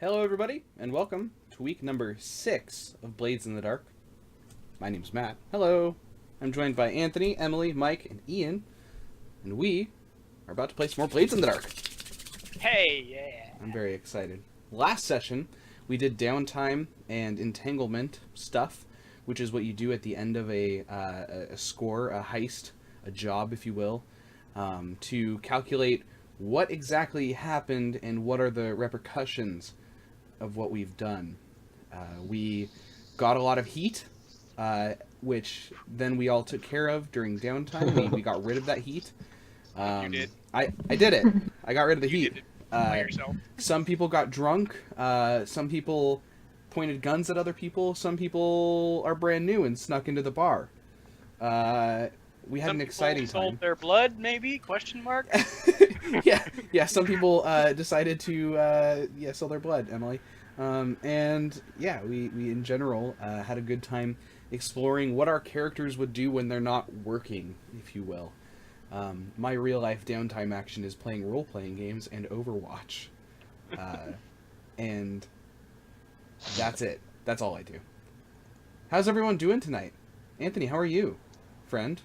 Hello everybody, and welcome to week number 6 of Blades in the Dark. My name's Matt. Hello. I'm joined by Anthony, Emily, Mike, and Ian, and we are about to play some more Blades in the Dark. Hey, yeah. I'm very excited. Last session, we did downtime and entanglement stuff, which is what you do at the end of a score, a heist, a job, if you will, to calculate what exactly happened and what are the repercussions of what we've done. We got a lot of heat, which then we all took care of during downtime. We got rid of that heat. You did. I did it. I got rid of the You heat. did it by yourself. Some people got drunk. Some people pointed guns at other people. Some people are brand new and snuck into the bar. We had an exciting time. Some people sold their blood, maybe? Question mark. yeah. Some people decided to sell their blood, Emily. And yeah, we in general had a good time exploring what our characters would do when they're not working, if you will. My real life downtime action is playing role playing games and Overwatch, and that's it. That's all I do. How's everyone doing tonight? Anthony, how are you, friend?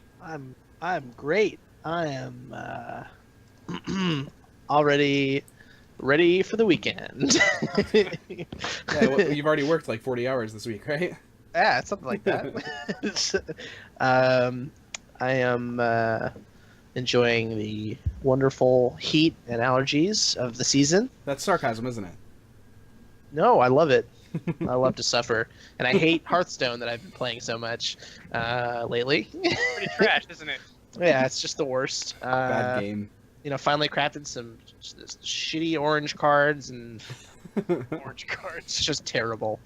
I'm great. I am already ready for the weekend. Yeah, well, you've already worked like 40 hours this week, right? Yeah, something like that. I am enjoying the wonderful heat and allergies of the season. That's sarcasm, isn't it? No, I love it. I love to suffer, and I hate Hearthstone that I've been playing so much lately. Pretty trash, isn't it? Yeah, it's just the worst. Bad game. You know, finally crafted some shitty orange cards, and Orange cards. it's just terrible.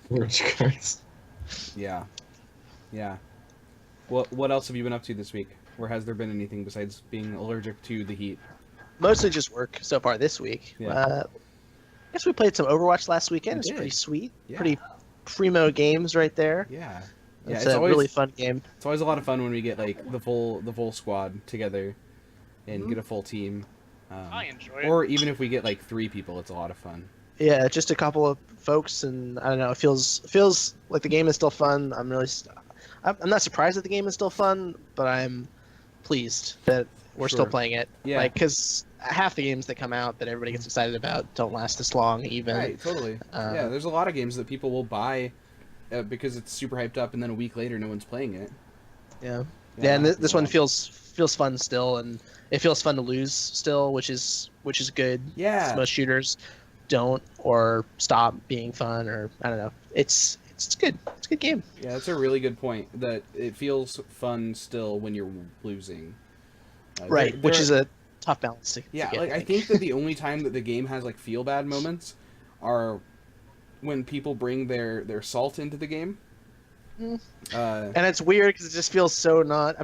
Orange cards. Yeah. What else have you been up to this week? Or has there been anything besides being allergic to the heat? Mostly just work so far this week. Yeah. I guess we played some Overwatch last weekend. We It's did. pretty sweet. Yeah. Pretty primo games right there. Yeah. It's a really fun game. It's always a lot of fun when we get like the full squad together and get a full team. I enjoy it. Or even if we get like 3 people, it's a lot of fun. Yeah, just a couple of folks, and I don't know. It feels like the game is still fun. I'm not surprised that the game is still fun, but I'm pleased that we're still Sure. playing it. Yeah. Like, because half the games that come out that everybody gets excited about don't last this long, even. Right, totally. Yeah, there's a lot of games that people will buy because it's super hyped up, and then a week later, no one's playing it. Yeah. Yeah, Yeah, and this one yeah. feels fun still, and it feels fun to lose still, which is good. Yeah. 'Cause most shooters don't or stop being fun, or I don't know. It's good. It's a good game. Yeah, that's a really good point. That it feels fun still when you're losing. Right, there which are- is a tough balance to Yeah, get. like I think that the only time that the game has like feel bad moments are when people bring their salt into the game. Mm. Uh, And it's weird because it just feels so not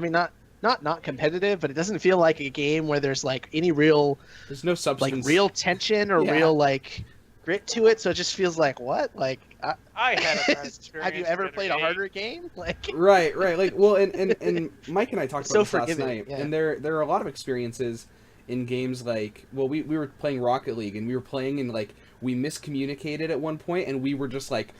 competitive, but it doesn't feel like a game where there's like any real there's no substance. real tension or Yeah. real like grit to it. So it just feels like what? Like I had a bad experience. have you ever the other played a day. harder game? Like Right. Like, well, and Mike and I talked It's about so this last forgiving, night, yeah. and there are a lot of experiences in games like, well, we were playing Rocket League, and we were playing, and like we miscommunicated at one point, and we were just like,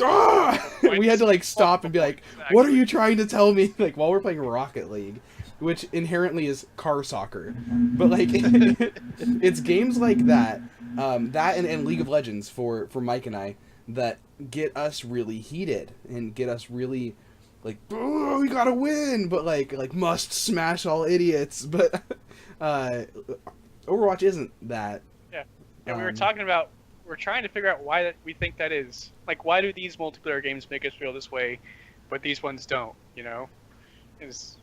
ah! We had to like stop and be like, what are you trying to tell me? Like while we're playing Rocket League, which inherently is car soccer, but like it's games like that, and League of Legends for Mike and I that get us really heated and get us really like, oh, we gotta win, but like must smash all idiots. But Overwatch isn't that. Yeah, we were talking about. We're trying to figure out why we think that is. Like, why do these multiplayer games make us feel this way, but these ones don't? You know, it's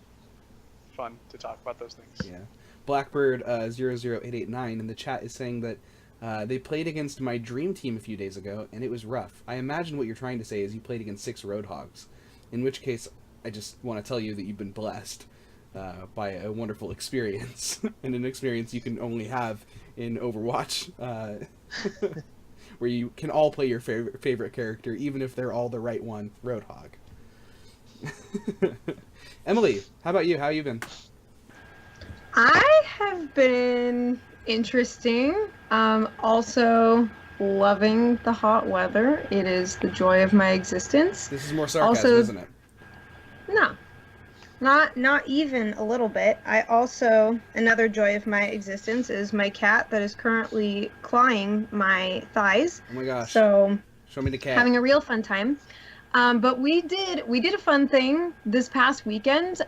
fun to talk about those things. Yeah. Blackbird 00889 in the chat is saying that they played against my dream team a few days ago, and it was rough. I imagine what you're trying to say is you played against 6 Roadhogs, in which case I just want to tell you that you've been blessed by a wonderful experience, and an experience you can only have in Overwatch, where you can all play your favorite character, even if they're all the right one, Roadhog. Emily, how about you? How you been? I have been interesting. Also, loving the hot weather. It is the joy of my existence. This is more sarcasm, Also, isn't it? no, not even a little bit. I also, another joy of my existence is my cat that is currently clawing my thighs. Oh my gosh. So Show me the cat. having a real fun time. But we did a fun thing this past weekend.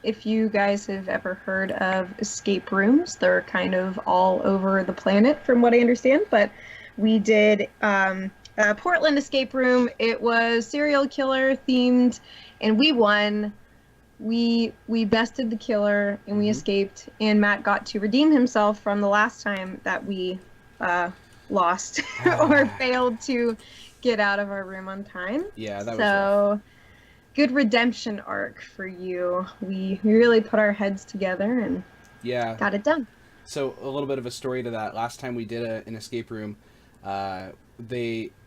If you guys have ever heard of escape rooms, they're kind of all over the planet from what I understand. But we did a Portland escape room. It was serial killer themed, and we won. We bested the killer and we escaped, and Matt got to redeem himself from the last time that we lost or failed to get out of our room on time. Yeah, that was so good redemption arc for you. We really put our heads together and got it done. So a little bit of a story to that. Last time we did an escape room, I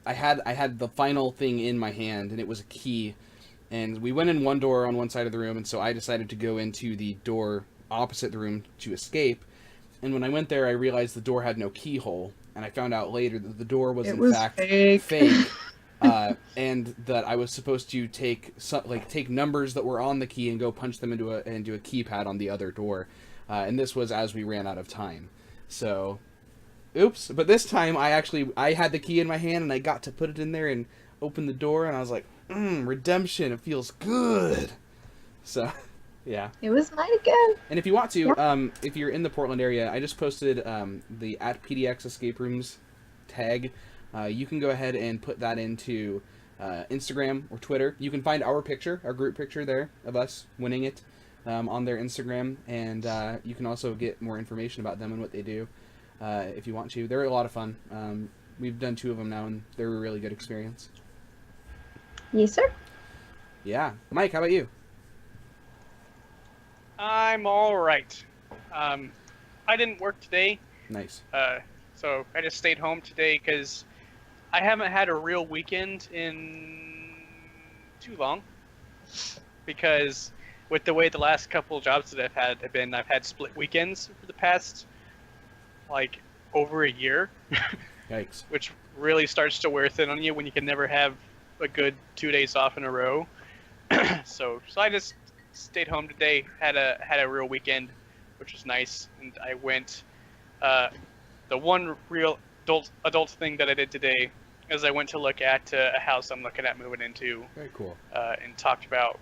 had the final thing in my hand, and it was a key. And we went in one door on one side of the room, and so I decided to go into the door opposite the room to escape. And when I went there, I realized the door had no keyhole, and I found out later that the door was in fact fake. And that I was supposed to take numbers that were on the key and go punch them into a keypad on the other door. And this was as we ran out of time. So, oops. But this time I had the key in my hand, and I got to put it in there and open the door, and I was like, redemption, it feels good. So, yeah. It was mighty good. And if you want to, if you're in the Portland area, I just posted the @PDX Escape Rooms tag. You can go ahead and put that into Instagram or Twitter. You can find our group picture there of us winning it on their Instagram, and you can also get more information about them and what they do if you want to. They're a lot of fun. We've done 2 of them now, and they're a really good experience. Yes, sir. Yeah. Mike, how about you? I'm all right. I didn't work today. Nice. So I just stayed home today because I haven't had a real weekend in too long. Because with the way the last couple of jobs that I've had split weekends for the past, over a year. Yikes. Which really starts to wear thin on you when you can never have a good 2 days off in a row. So I just stayed home today, had a real weekend, which was nice, and I went. The one real adult thing that I did today is I went to look at a house I'm looking at moving into. Very cool. And talked about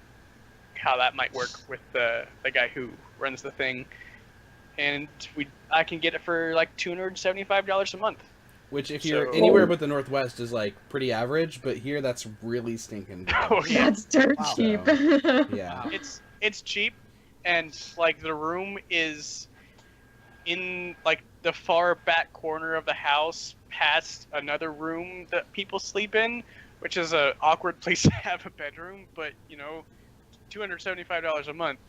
how that might work with the guy who runs the thing, and I can get it for like $275 a month. Which, if you're anywhere but the Northwest, is pretty average, but here that's really stinking good. Oh, yeah. That's dirt cheap. So, yeah. It's cheap, and the room is in the far back corner of the house, past another room that people sleep in, which is an awkward place to have a bedroom. But $275 a month,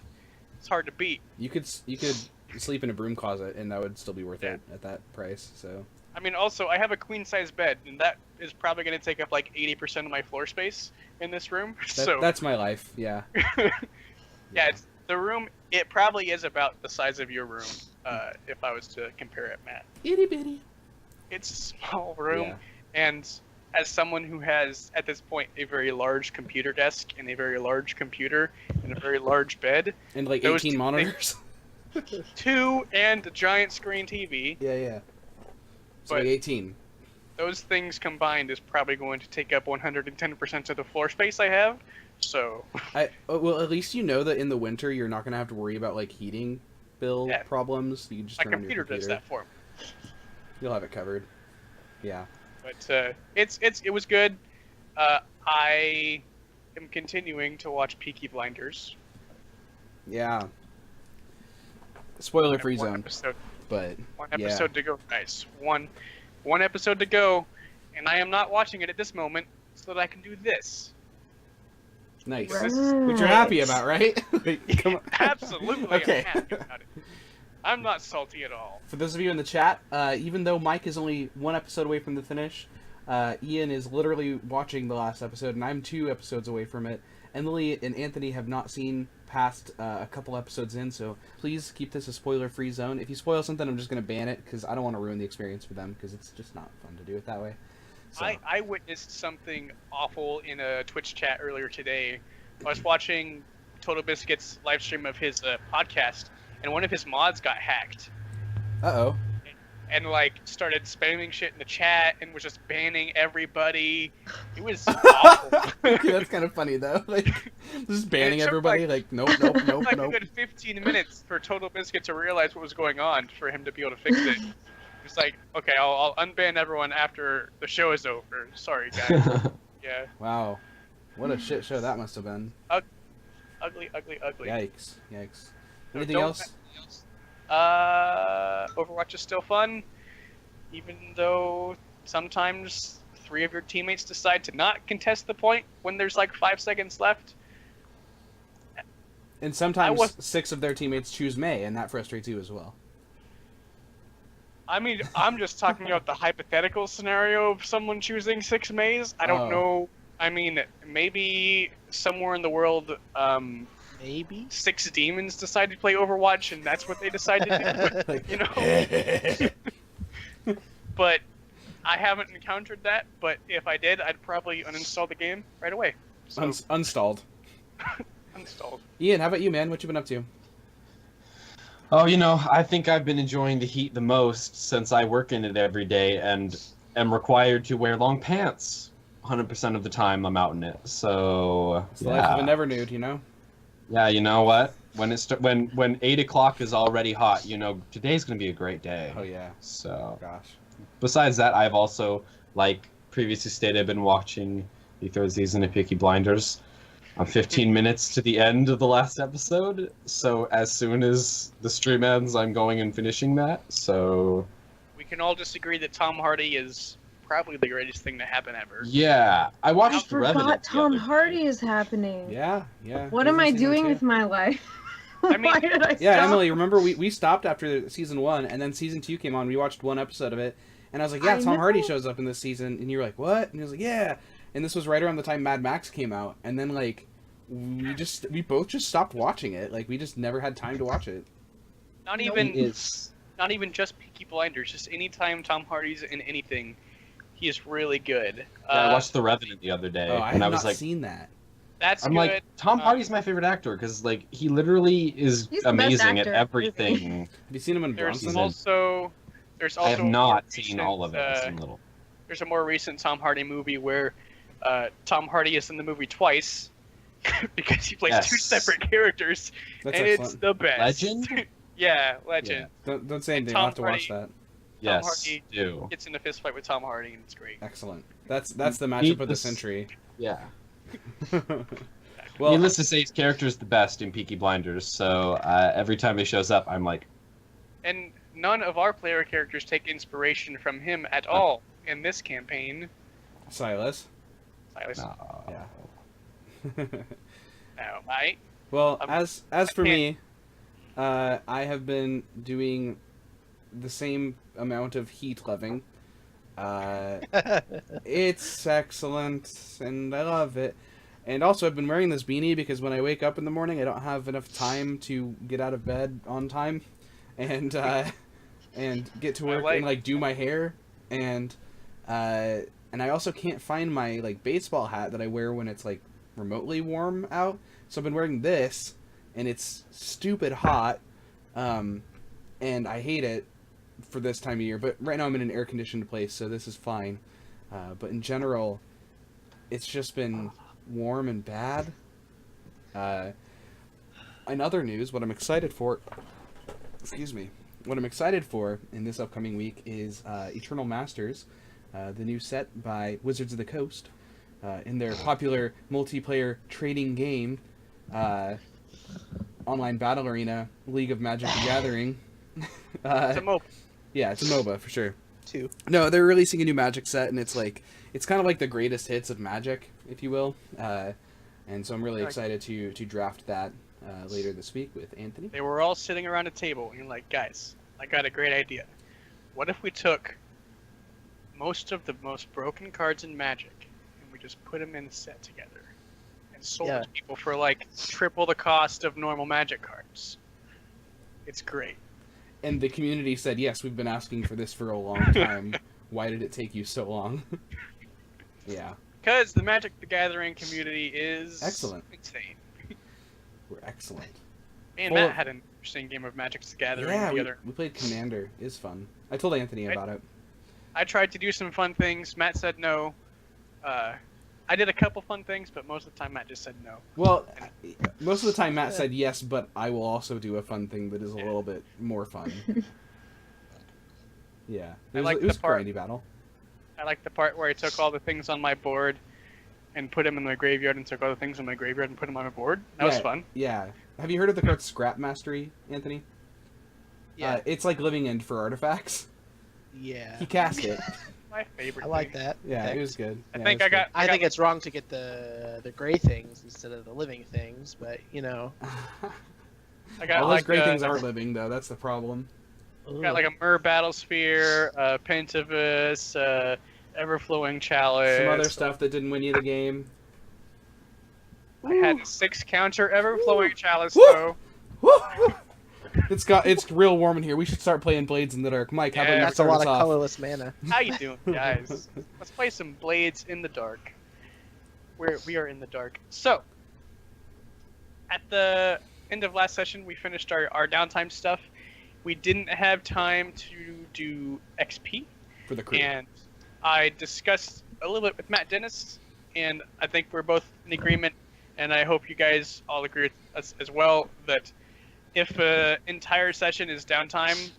it's hard to beat. You could sleep in a broom closet, and that would still be worth it at that price. So. I mean, also, I have a queen-size bed, and that is probably going to take up 80% of my floor space in this room. That's my life, yeah. Yeah, the room, it probably is about the size of your room, if I was to compare it, Matt. Itty-bitty. It's a small room, yeah. And as someone who has, at this point, a very large computer desk, and a very large computer, and a very large bed. And 18 monitors? 2 and a giant screen TV. Yeah. So 18. Those things combined is probably going to take up 110% of the floor space I have. So. Well, at least you know that in the winter you're not going to have to worry about heating bill problems. You can just turn on your computer. Does that for me. You'll have it covered. Yeah. But it was good. I am continuing to watch Peaky Blinders. Yeah. Spoiler-free zone. Episode. But one episode to go, guys. One episode to go, and I am not watching it at this moment so that I can do this. Nice. Right. Which you're happy about, right? Come on. Absolutely. Okay. I'm happy about it. I'm not salty at all. For those of you in the chat, even though Mike is only 1 episode away from the finish, Ian is literally watching the last episode, and I'm 2 episodes away from it. Emily and Anthony have not seen past a couple episodes in, so please keep this a spoiler-free zone. If you spoil something, I'm just going to ban it, because I don't want to ruin the experience for them, because it's just not fun to do it that way. So. I witnessed something awful in a Twitch chat earlier today. I was watching Total Biscuit's live stream of his podcast, and one of his mods got hacked. Uh-oh. And like started spamming shit in the chat and was just banning everybody. It was awful. Okay, that's kind of funny though. Like just banning everybody. Like nope. Like a good 15 minutes for Total Biscuit to realize what was going on for him to be able to fix it. It's like, okay, I'll unban everyone after the show is over. Sorry, guys. Yeah. Wow, what a shit show that must have been. Ugly. Yikes. So Anything else? Overwatch is still fun, even though sometimes 3 of your teammates decide to not contest the point when there's like 5 seconds left. And sometimes 6 of their teammates choose Mei, and that frustrates you as well. I mean, I'm just talking about the hypothetical scenario of someone choosing 6 Meis. I don't know. I mean, maybe somewhere in the world, Maybe 6 demons decide to play Overwatch, and that's what they decide to do. But, you know. But I haven't encountered that. But if I did, I'd probably uninstall the game right away. So, Unstalled. Unstalled. Ian, how about you, man? What you been up to? Oh, you know, I think I've been enjoying the heat the most since I work in it every day and am required to wear long pants 100% of the time I'm out in it. So It's the life of a never nude, you know. Yeah, you know what? When 8 o'clock is already hot, you know, today's gonna be a great day. Oh yeah. So, gosh. Besides that, I've also, like previously stated, been watching the 3rd season of Peaky Blinders. I'm 15 minutes to the end of the last episode, so as soon as the stream ends, I'm going and finishing that. So We can all just agree that Tom Hardy is probably the greatest thing to happen ever. yeah, I watched I Revenant. forgot the Tom other Hardy day. is happening. Yeah. What am I doing with my life? I mean- Why did I stop? Yeah, Emily, remember we stopped after season 1, and then season 2 came on. We watched 1 episode of it, and I was like, yeah, I Tom Hardy know. shows up in this season, and you were like, what? And he was like, yeah. And this was right around the time Mad Max came out, and then like we both just stopped watching it. Like we just never had time to watch it. Not He even is. not even just Peaky Blinders. Just anytime Tom Hardy's in anything, he is really good. Yeah, I watched The Revenant the other day, Oh, I and have I was not like, seen that. That's I'm good. like, Tom Hardy's my favorite actor because like he literally is He's the best amazing at actor. everything. Have you seen him in There's Bronson? also I have a more not seen recent, all of it. I've seen little. There's a more recent Tom Hardy movie where Tom Hardy is in the movie twice because he plays 2 Yes. separate characters, That's and excellent. it's the best. Legend? Yeah, Legend. Don't say anything. Tom I'll have to watch Hardy- that. Yes, Hardy. do. Gets in a fist fight with Tom Hardy, and it's great. Excellent. That's the matchup of the Needless- century. Yeah. Well, Needless to say, his character is the best in Peaky Blinders. So every time he shows up, I'm like, And none of our player characters take inspiration from him at all in this campaign. Silas. Silas. no. Yeah. No, mate. Well, I'm- as for me, I have been doing the same amount of heat loving. It's excellent, and I love it. And also, I've been wearing this beanie because when I wake up in the morning, I don't have enough time to get out of bed on time, and get to work and like do my hair, and I also can't find my like baseball hat that I wear when it's like remotely warm out. So I've been wearing this, and it's stupid hot, and I hate it for this time of year. But right now I'm in an air-conditioned place, so this is fine. But in general, it's just been warm and bad. In other news, what I'm excited for... Excuse me. What I'm excited for in this upcoming week is Eternal Masters, the new set by Wizards of the Coast, in their popular multiplayer trading game, online battle arena, League of Magic the Gathering. It's a MOBA. Yeah, it's a MOBA for sure. 2. No, they're releasing a new Magic set, and it's kind of like the greatest hits of Magic, if you will. And so I'm really excited to draft that later this week with Anthony. They were all sitting around a table, and you're like, guys, I got a great idea. What if we took most of the most broken cards in Magic, and we just put them in a set together? and sold Yeah. to people for like triple the cost of normal Magic cards. It's great. And the community said, yes, we've been asking for this for a long time. Why did it take you so long? Yeah. Because the Magic the Gathering community is Excellent. insane. We're excellent. Me and Full Matt of- had an interesting game of Magic the Gathering Yeah, we together. played Commander. It's fun. I told Anthony about it. I tried to do some fun things. Matt said no. I did a couple fun things, but most of the time Matt just said no. Well, most of the time Matt said yes, but I will also do a fun thing that is a little bit more fun. Yeah. It like was the a part- grindy battle. I like the part where I took all the things on my board and put them in my graveyard and took all the things on my graveyard and put them on my board. That was Yeah. fun. Yeah. Have you heard of the card Scrap Mastery, Anthony? Yeah. It's like Living End for artifacts. Yeah. He cast it. My favorite. I like thing. that. Yeah, Okay. it was good. I Yeah, think it I was got. I think it's wrong to get the gray things instead of the living things, but you know. good. I got All those like great things a, aren't living, though. That's the problem. got like a Myr Battlesphere, Pentavus, Everflowing Chalice. Some other stuff that didn't win you the game. I had 6 counter Everflowing Chalice Woo! though. Woo! It's real warm in here. We should start playing Blades in the Dark. Mike, how about Yeah, you That's a start lot us of off? colorless mana. How you doing, guys? Let's play some Blades in the Dark. We are in the dark. So, at the end of last session, we finished our downtime stuff. We didn't have time to do XP, For the crew. and I discussed a little bit with Matt Dennis, and I think we're both in agreement, and I hope you guys all agree with us as well, that if an entire session is downtime,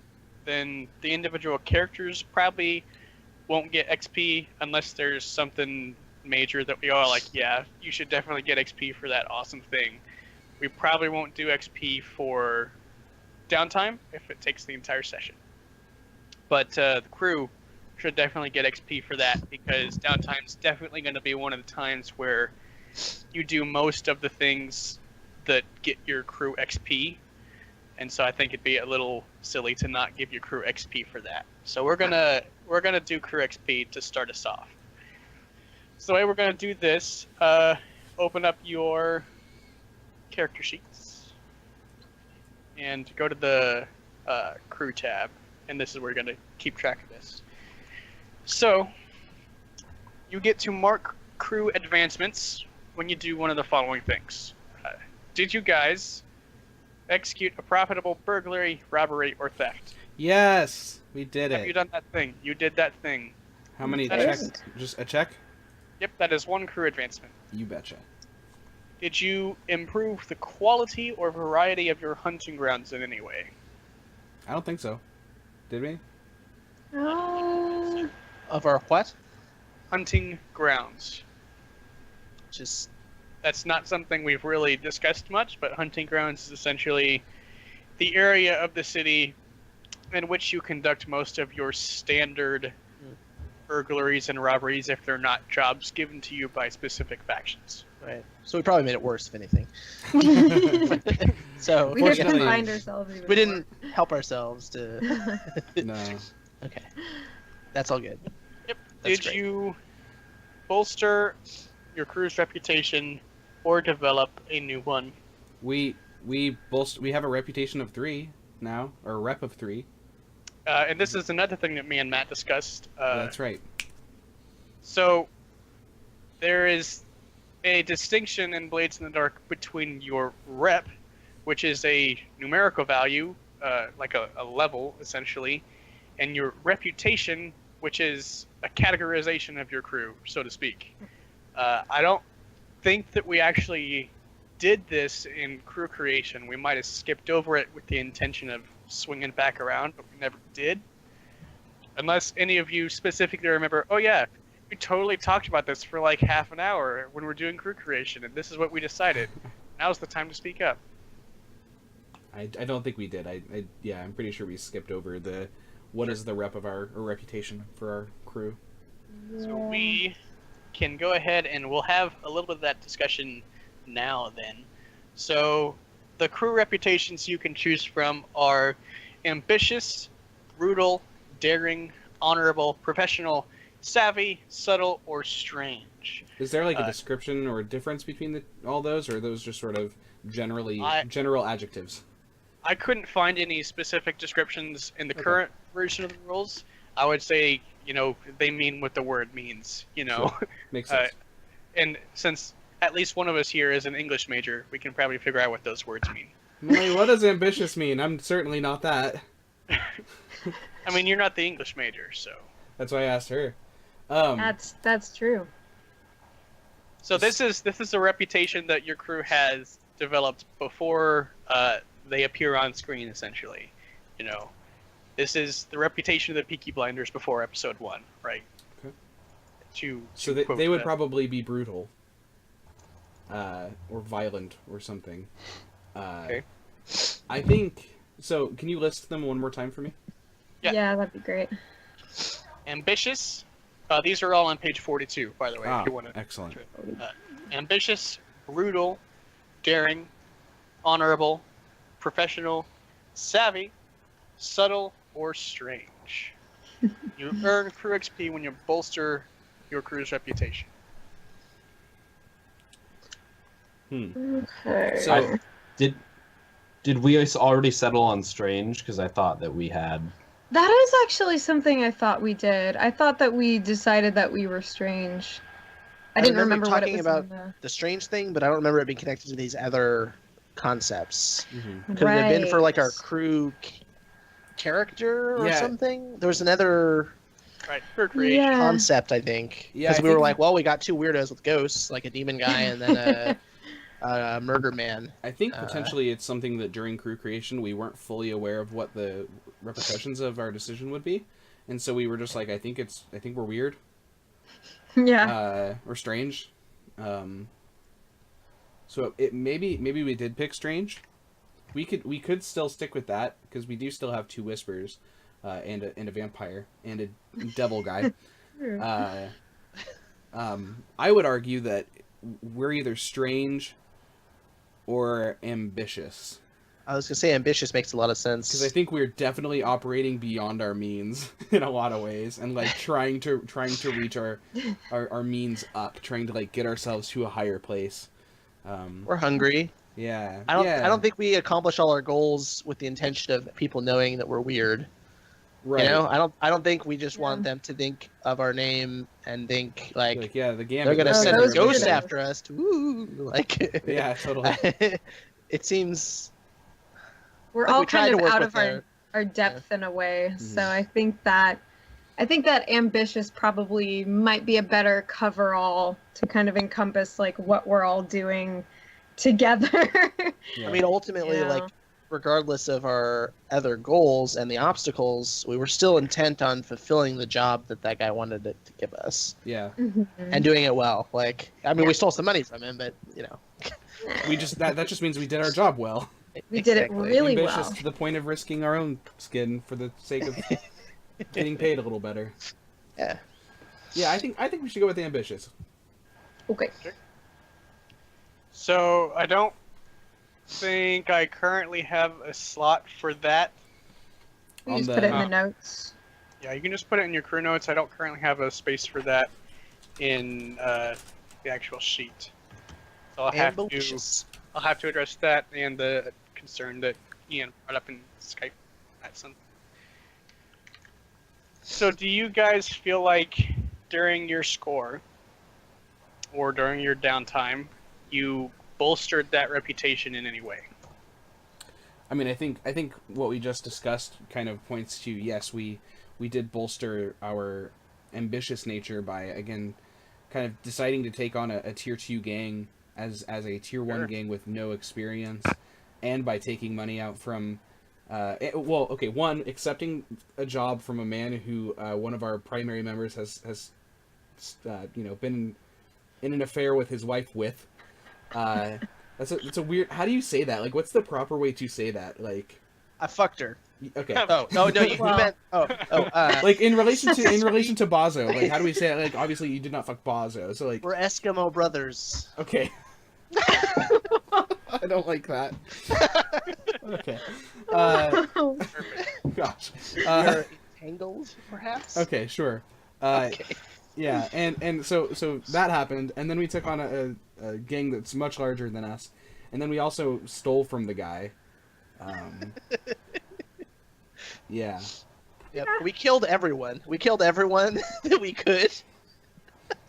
then the individual characters probably won't get XP unless there's something major that we all like, yeah, you should definitely get XP for that awesome thing. We probably won't do XP for downtime if it takes the entire session. But the crew should definitely get XP for that, because downtime's definitely going to be one of the times where you do most of the things that get your crew XP. And so I think it'd be a little silly to not give your crew XP for that. So we're gonna do crew XP to start us off. So the way we're gonna do this, open up your character sheets and go to the crew tab, and this is where you're gonna keep track of this. So you get to mark crew advancements when you do one of the following things. Did you guys execute a profitable burglary, robbery, or theft? Yes, we did Have you it. done that thing? You did that thing. How many That checks? is- Just a check? Yep, that is one crew advancement. You betcha. Did you improve the quality or variety of your hunting grounds in any way? I don't think so. Did we? Of our what? Hunting grounds. Just That's not something we've really discussed much, but hunting grounds is essentially the area of the city in which you conduct most of your standard burglaries and robberies if they're not jobs given to you by specific factions. right. So we probably made it worse, if anything. So We just Fortunately- confined ourselves even we didn't help ourselves to. No. Okay, that's all good. Yep. That's Did great. you bolster your crew's reputation or develop a new one? We have a reputation of 3 now, or a rep of 3. And this is another thing that me and Matt discussed. That's right. So there is a distinction in Blades in the Dark between your rep, which is a numerical value, like a level essentially, and your reputation, which is a categorization of your crew, so to speak. I don't think that we actually did this in crew creation. We might have skipped over it with the intention of swinging back around, but we never did. Unless any of you specifically remember, oh yeah, we totally talked about this for like half an hour when we're doing crew creation, and this is what we decided. Now's the time to speak up. I don't think we did. Yeah, I'm pretty sure we skipped over what is the rep of our or reputation for our crew. So we can go ahead and we'll have a little bit of that discussion now then. So the crew reputations you can choose from are ambitious, brutal, daring, honorable, professional, savvy, subtle, or strange. Is there like a description or a difference between all those, or are those just sort of general adjectives? I couldn't find any specific descriptions in the current version of the rules. I would say, they mean what the word means, Sure. Makes sense. And since at least one of us here is an English major, we can probably figure out what those words mean. Molly, what does ambitious mean? I'm certainly not that. I mean, you're not the English major, so. That's why I asked her. That's true. So this is a reputation that your crew has developed before they appear on screen, essentially. This is the reputation of the Peaky Blinders before episode 1, right? Okay. So they would probably be brutal, or violent, or something. Okay. I think so. Can you list them one more time for me? Yeah, that'd be great. Ambitious. These are all on page 42, by the way. If you want to. Excellent. Ambitious, brutal, daring, honorable, professional, savvy, subtle, or strange. You earn crew XP when you bolster your crew's reputation. Okay. So Did we already settle on strange? Because I thought that we had. That is actually something I thought we did. I thought that we decided that we were strange. I didn't remember what it was talking in about the strange thing, but I don't remember it being connected to these other concepts. Mm-hmm. Could it have been for like our crew character or something? There was another Crew creation. Yeah. concept, I think. Yeah, Because I we were think- like, well, we got two weirdos with ghosts, like a demon guy and then a murder man. I think potentially it's something that during crew creation we weren't fully aware of what the repercussions of our decision would be, and so we were just like, I think we're weird. Yeah. Or strange. So maybe we did pick strange. We could still stick with that because we do still have two whispers, and a vampire and a devil guy. I would argue that we're either strange or ambitious. I was gonna say ambitious makes a lot of sense. Because I think we're definitely operating beyond our means in a lot of ways, and like trying to reach our means up, trying to like get ourselves to a higher place. We're hungry. Yeah. I don't think we accomplish all our goals with the intention of people knowing that we're weird. Right. I don't think we just want them to think of our name and think like yeah, the Gambit. they're gonna send those a ghost weirdos. after us. Woo! Like Yeah, totally. It seems We're like all we try kind to of work out with of our depth in a way. Mhm. So I think that ambitious probably might be a better coverall to kind of encompass like what we're all doing together. Yeah. I mean, ultimately, Yeah. like, regardless of our other goals and the obstacles, we were still intent on fulfilling the job that guy wanted it to give us Yeah. Mhm. and doing it well. Like, I mean, we stole some money from him, but We just that just means we did our job well. We did it Exactly. really Ambitious well. to the point of risking our own skin for the sake of getting paid a little better. Yeah. Yeah, I think we should go with ambitious. Okay. So I don't think I currently have a slot for that. We On just the- put it in the notes. Yeah, you can just put it in your crew notes. I don't currently have a space for that in the actual sheet. So I'll have to address that and the concern that Ian brought up in Skype at some. So do you guys feel like during your score or during your downtime you bolstered that reputation in any way? I mean, I think what we just discussed kind of points to, yes, we did bolster our ambitious nature by, again, kind of deciding to take on a tier 2 gang as a tier 1 gang with no experience, and by taking money out from one, accepting a job from a man who one of our primary members has been in an affair with his wife with. That's a weird. How do you say that? Like, what's the proper way to say that? Like, I fucked her. okay. Oh no, you Well- meant Like in relation to Bazo, like how do we say it? Like, obviously you did not fuck Bazo, so like we're Eskimo brothers. okay. I don't like that. Okay. Gosh. We're entangled, perhaps. Okay, sure. Okay. Yeah, and so that happened, and then we took on a gang that's much larger than us, and then we also stole from the guy. Yeah. Yep. We killed everyone. We killed everyone that we could.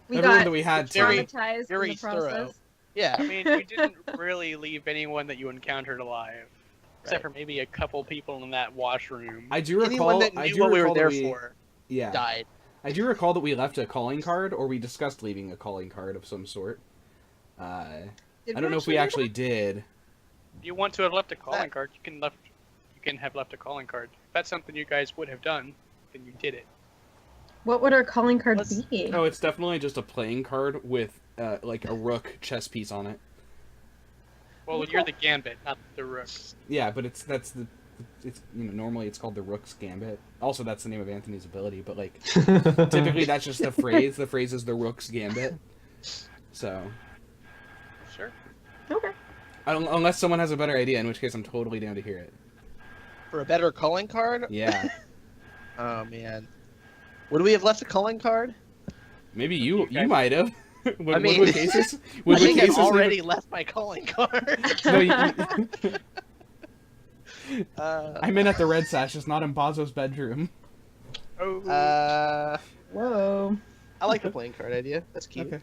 We Everyone got that we had to. traumatized very in the process. thorough. Yeah. I mean, you didn't really leave anyone that you encountered alive, except for maybe a couple people in that washroom. I do Anyone recall. that I knew do what we were recall there that for Yeah. died. I do recall that we left a calling card, or we discussed leaving a calling card of some sort. I don't know if we actually did. If you want to have left a calling card, you can have left a calling card. If that's something you guys would have done, then you did it. What would our calling card Let's- be? Oh, it's definitely just a playing card with like a rook chess piece on it. Well, you're the gambit, not the rook. Yeah, but it's normally it's called the rook's gambit. Also, that's the name of Anthony's ability, but like typically that's just the phrase. The phrase is the rook's gambit. So, Sure. Okay. unless someone has a better idea, in which case I'm totally down to hear it. For a better calling card? Yeah, Oh man. Would we have left a calling card? maybe you guys- might have. Would, I mean, would cases? I Would think I've cases leave already left my calling card. No, I'm in at the Red Sash, just not in Bazo's bedroom. Oh. Whoa. I like the playing card idea. That's cute. Okay.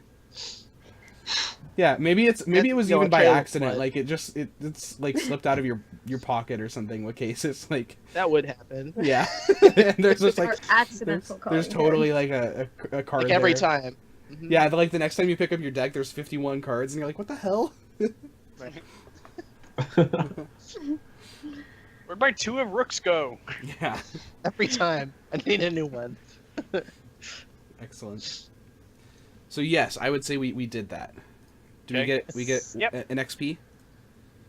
Yeah, maybe it was Yo, even by Trey, accident. what? Like it's like slipped out of your pocket or something. What cases? Like That would happen. yeah, and there's just Our like accidental calling there's totally like a card Like every there. time. Mhm. Yeah, like the next time you pick up your deck, there's 51 cards, and you're like, what the hell? Right. Where'd my 2 of rooks go? Yeah, Every time. I need a new one. excellent. So yes, I would say we did that. Do Okay. we get Yep. an XP?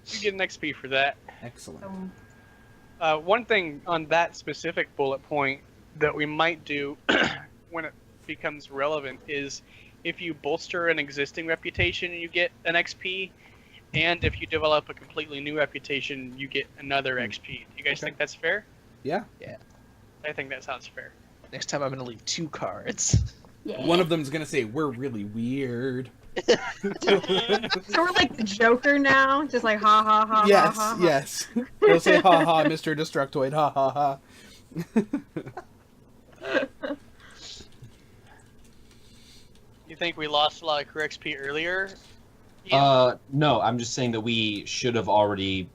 You get an XP for that. Excellent. One thing on that specific bullet point that we might do when it becomes relevant is if you bolster an existing reputation, you get an XP, and if you develop a completely new reputation, you get another XP. Do you guys Okay. think that's fair? Yeah. I think that sounds fair. Next time I'm gonna leave 2 cards. Yeah. One of them's gonna say we're really weird. So we're like the Joker now, just like ha ha ha Yes, ha ha. yes. They'll say ha ha, Mr. Destructoid, ha ha ha. You think we lost a lot of career XP earlier? No, I'm just saying that we should have already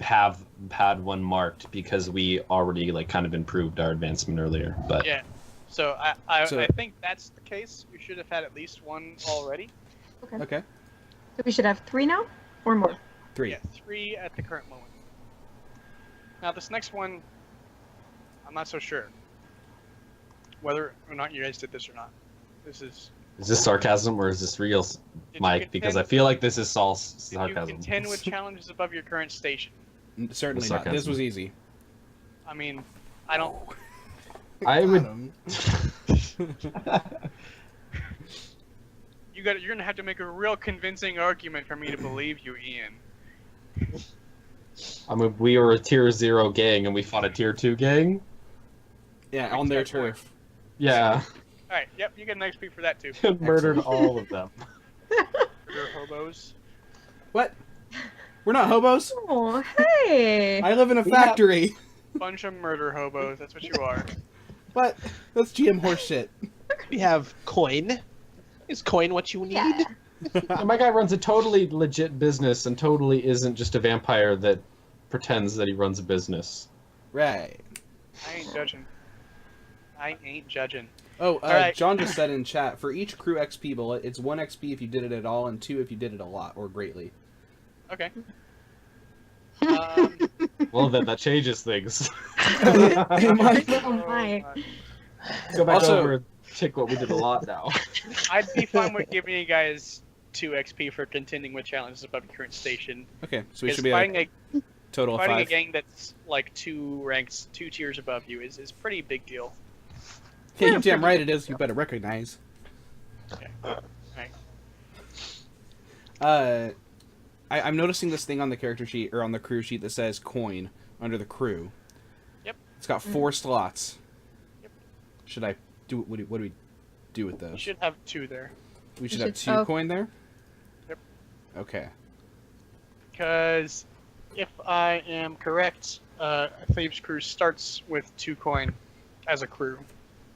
have had one marked because we already like kind of improved our advancement earlier. But Yeah. So I So- I think that's the case. We should have had at least one already. Okay. So we should have 3 now, or more. 3. Yeah, 3 at the current moment. Now this next one, I'm not so sure whether or not you guys did this or not. This is. is this sarcasm or is this real, Did you Mike? Because I contend- feel like this is all Did you sarcasm. contend with challenges above your current station? Certainly not. Sarcasm. This was easy. I mean, I don't. I would. You're gonna have to make a real convincing argument for me to believe you, Ian. I mean, we were a tier 0 gang and we fought a tier 2 gang. Yeah, on their turf. Yeah, All right. Yep. You get an XP for that too. and murdered all of them. Murder hobos. What? We're not hobos. Oh, hey! I live in a We have- factory. Bunch of murder hobos. That's what you are. What? That's GM horseshit. We have coin. Is coin what you need? Yeah. And my guy runs a totally legit business and totally isn't just a vampire that pretends that he runs a business. Right. I ain't judging. I ain't judging. Oh, Alright. John just said in chat, for each crew XP bullet, it's 1 XP if you did it at all, and 2 if you did it a lot or greatly. Okay. Well, then that changes things. Hey, Mike. Oh my. Go back Also- over and check what we did a lot now. I'd be fine with giving you guys 2 XP for contending with challenges above your current station. Okay, so we Because should be fighting at a a total of fighting a 5. gang that's like 2 ranks, 2 tiers above you is pretty big deal. Yeah, you damn right it is. You better recognize. Okay. Alright. I'm noticing this thing on the character sheet, or on the crew sheet, that says coin under the crew. Yep. It's got 4 slots. Yep. Should I what do we do with those? You should have 2 there. We should We have should- 2 oh. coin there? Yep. Okay. Because if I am correct, Thieves' Crew starts with 2 coin as a crew.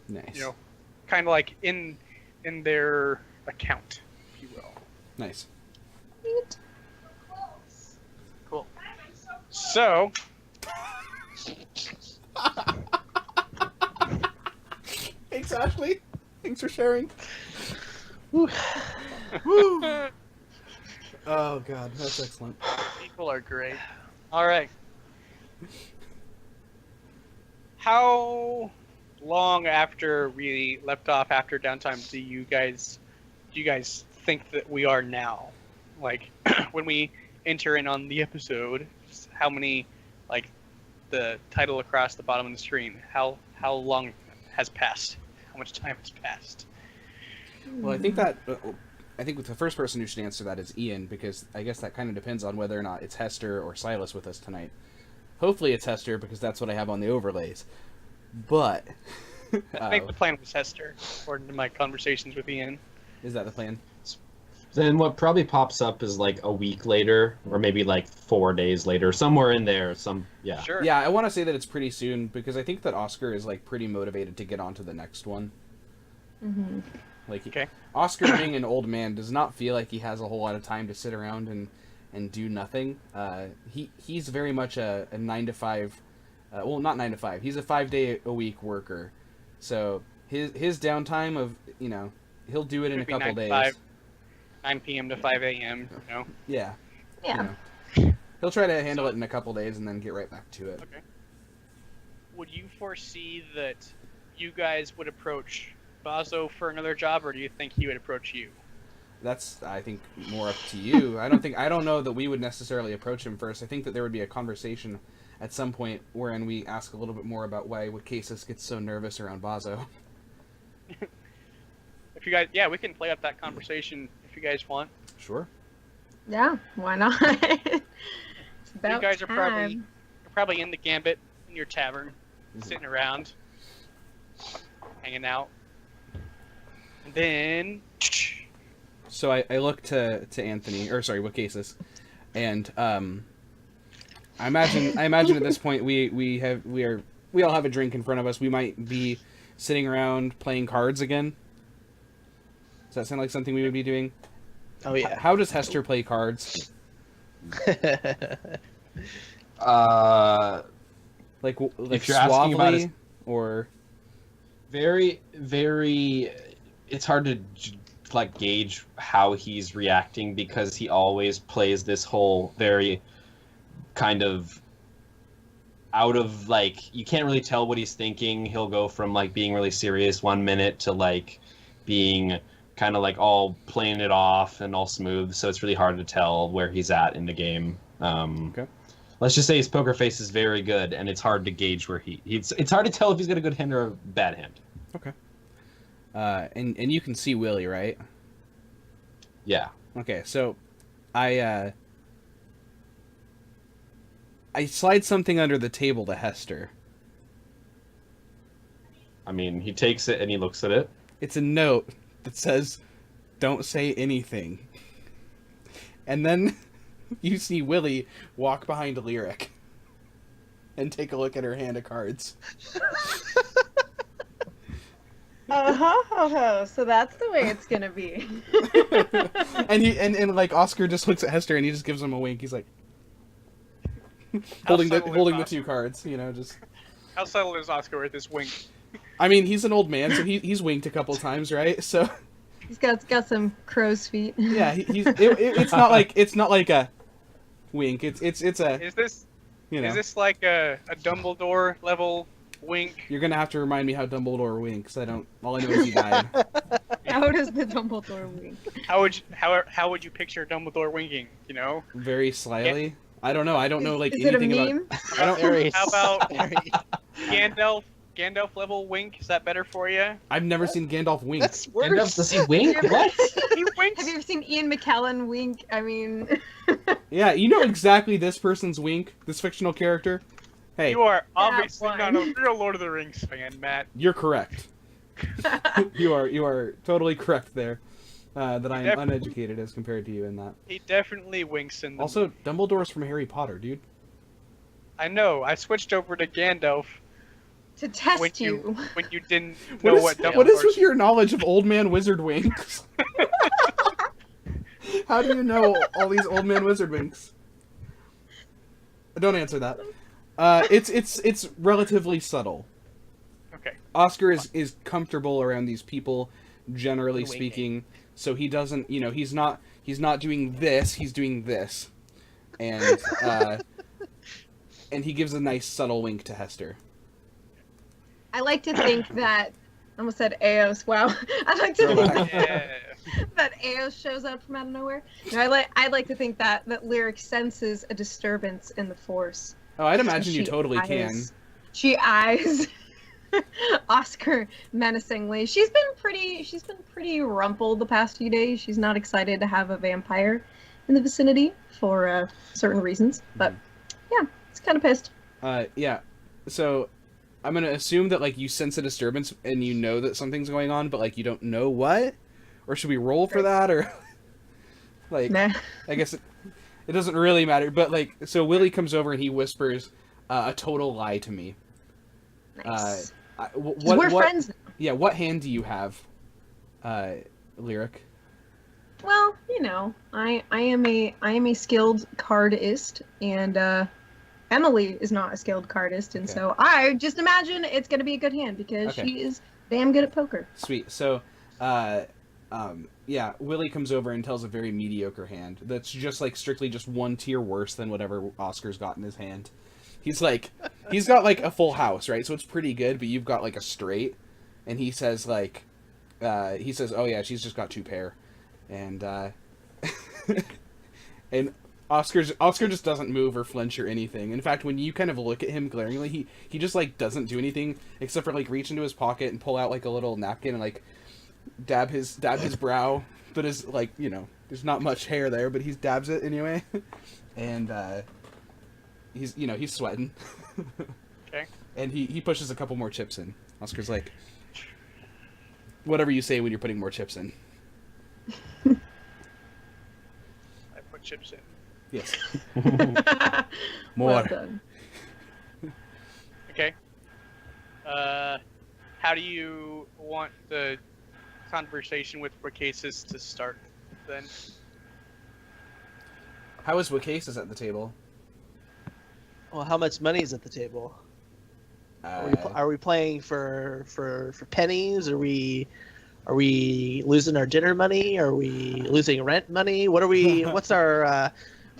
Nice. You know, kind of like in their account, if you will. Nice. Neat. Cool. So, Thanks, Ashley. Thanks for sharing. Whew. Woo. Oh god, that's excellent. people are great. All right. How long after we left off after downtime do you guys think that we are now? Like when we enter in on the episode, how many, like the title across the bottom of the screen, how long has passed? How much time has passed? Well, I think with the first person who should answer that is Ian, because I guess that kind of depends on whether or not it's Hester or Silas with us tonight. Hopefully it's Hester, because that's what I have on the overlays. But I think the plan was Hester, according to my conversations with Ian. is that the plan? Then what probably pops up is like a week later, or maybe like 4 days later, somewhere in there. Yeah. Sure. Yeah, I want to say that it's pretty soon, because I think that Oscar is like pretty motivated to get on to the next one. Mm-hmm. Like, Okay. Oscar, being an old man, does not feel like he has a whole lot of time to sit around and do nothing. He's very much a 9 to 5, well, not 9 to 5. He's a 5-day-a-week worker. So his downtime of, he'll do it in a Maybe couple 9 to days. 5, 9 p.m. to 5 a.m. You know. Yeah. Yeah. He'll try to handle it in a couple days and then get right back to it. Okay. Would you foresee that you guys would approach Bazo for another job, or do you think he would approach you? That's, I think, more up to you. I don't know that we would necessarily approach him first. I think that there would be a conversation at some point wherein we ask a little bit more about why Wacasis gets so nervous around Bazo. If you guys, yeah, we can play up that conversation if you guys want. Sure. Yeah, why not? It's about You guys are time. probably in the Gambit in your tavern, sitting around, hanging out, and then So I look to Anthony, or sorry, Wacasis, and I imagine at this point we all have a drink in front of us. We might be sitting around playing cards again. Does that sound like something we would be doing? Oh yeah. How does Hester play cards? Like If you're asking about suavely, his- or Very, very. It's hard to like gauge how he's reacting because he always plays this whole very kind of out of like you can't really tell what he's thinking. He'll go from like being really serious 1 minute to like being kind of like all playing it off and all smooth. So it's really hard to tell where he's at in the game. Okay. Let's just say his poker face is very good, and it's hard to gauge where it's hard to tell if he's got a good hand or a bad hand. Okay. And you can see Willie, right? Yeah. Okay, so I slide something under the table to Hester. I mean, he takes it and he looks at it. It's a note that says, "Don't say anything." And then you see Willie walk behind Lyric and take a look at her hand of cards. So that's the way it's gonna be. and like Oscar just looks at Hester and he just gives him a wink. He's like holding subtle is the Oscar? 2 cards, just. How subtle is Oscar with this wink? I mean, he's an old man, so he's winked a couple times, right? So He's got some crow's feet. yeah, it's not like a wink. It's a Is this is this like a Dumbledore level wink? You're gonna have to remind me how Dumbledore winks. All I know is he died. How does the Dumbledore wink? How would you picture Dumbledore winking? Very slyly. I don't know. I don't know like Is it a anything meme? about. I don't. Very How about very- Gandalf level wink? Is that better for you? I've never seen Gandalf wink. That's Gandalf, worse. does he wink? What? He winks. Have you ever seen Ian McKellen wink? I mean, Yeah, you know exactly this person's wink. This fictional character. Hey, You are obviously one. not a real Lord of the Rings fan, Matt. you're correct. You are totally correct there. That I am Def- uneducated as compared to you in that. He definitely winks in the Also, movie. Dumbledore's from Harry Potter, dude. I know. I switched over to Gandalf To test when you. you didn't know what Dumbledore. What is with your knowledge of Old Man Wizard Winks? How do you know all these Old Man Wizard Winks? Don't answer that. It's relatively subtle. Okay. Oscar is comfortable around these people, generally Winking. speaking. So he doesn't, he's not doing this. He's doing this, and and he gives a nice subtle wink to Hester. I like to think that I almost said Eos. Wow. I like to think Yeah. that Eos shows up from out of nowhere. No, I like to think that Lyric senses a disturbance in the Force. Oh, I'd imagine you She totally eyes- can. She eyes Oscar menacingly. She's been pretty rumpled the past few days. She's not excited to have a vampire in the vicinity for certain reasons. But yeah, it's kind of pissed. Yeah. So I'm gonna assume that like you sense a disturbance and you know that something's going on, but like you don't know what. Or should we roll for that, or like? Nah. I guess it doesn't really matter. But like, so Willie comes over and he whispers a total lie to me. Nice. 'Cause What? we're friends now. Yeah. What hand do you have, Lyric? Well, I am a skilled cardist, and Emily is not a skilled cardist, and Okay. so I just imagine it's gonna be a good hand because Okay. she is damn good at poker. Sweet. So, yeah, Willie comes over and tells a very mediocre hand that's just like strictly just one tier worse than whatever Oscar's got in his hand. He's got like a full house, right? So it's pretty good, but you've got like a straight, and he says like, oh yeah, she's just got 2 pair, and and Oscar just doesn't move or flinch or anything. In fact, when you kind of look at him glaringly, he just like doesn't do anything except for like reach into his pocket and pull out like a little napkin and like dab his brow, but is like, there's not much hair there, but he dabs it anyway, and he's sweating. Okay. And he pushes a couple more chips in. Oscar's like, whatever you say when you're putting more chips in. I put chips in. Yes. Well More. done. Okay. How do you want the conversation with Bracasis to start then? How is Wacasis at the table? Well, how much money is at the table? Uh, Are we playing for pennies? Are we losing our dinner money? Are we losing rent money? What are we? What's our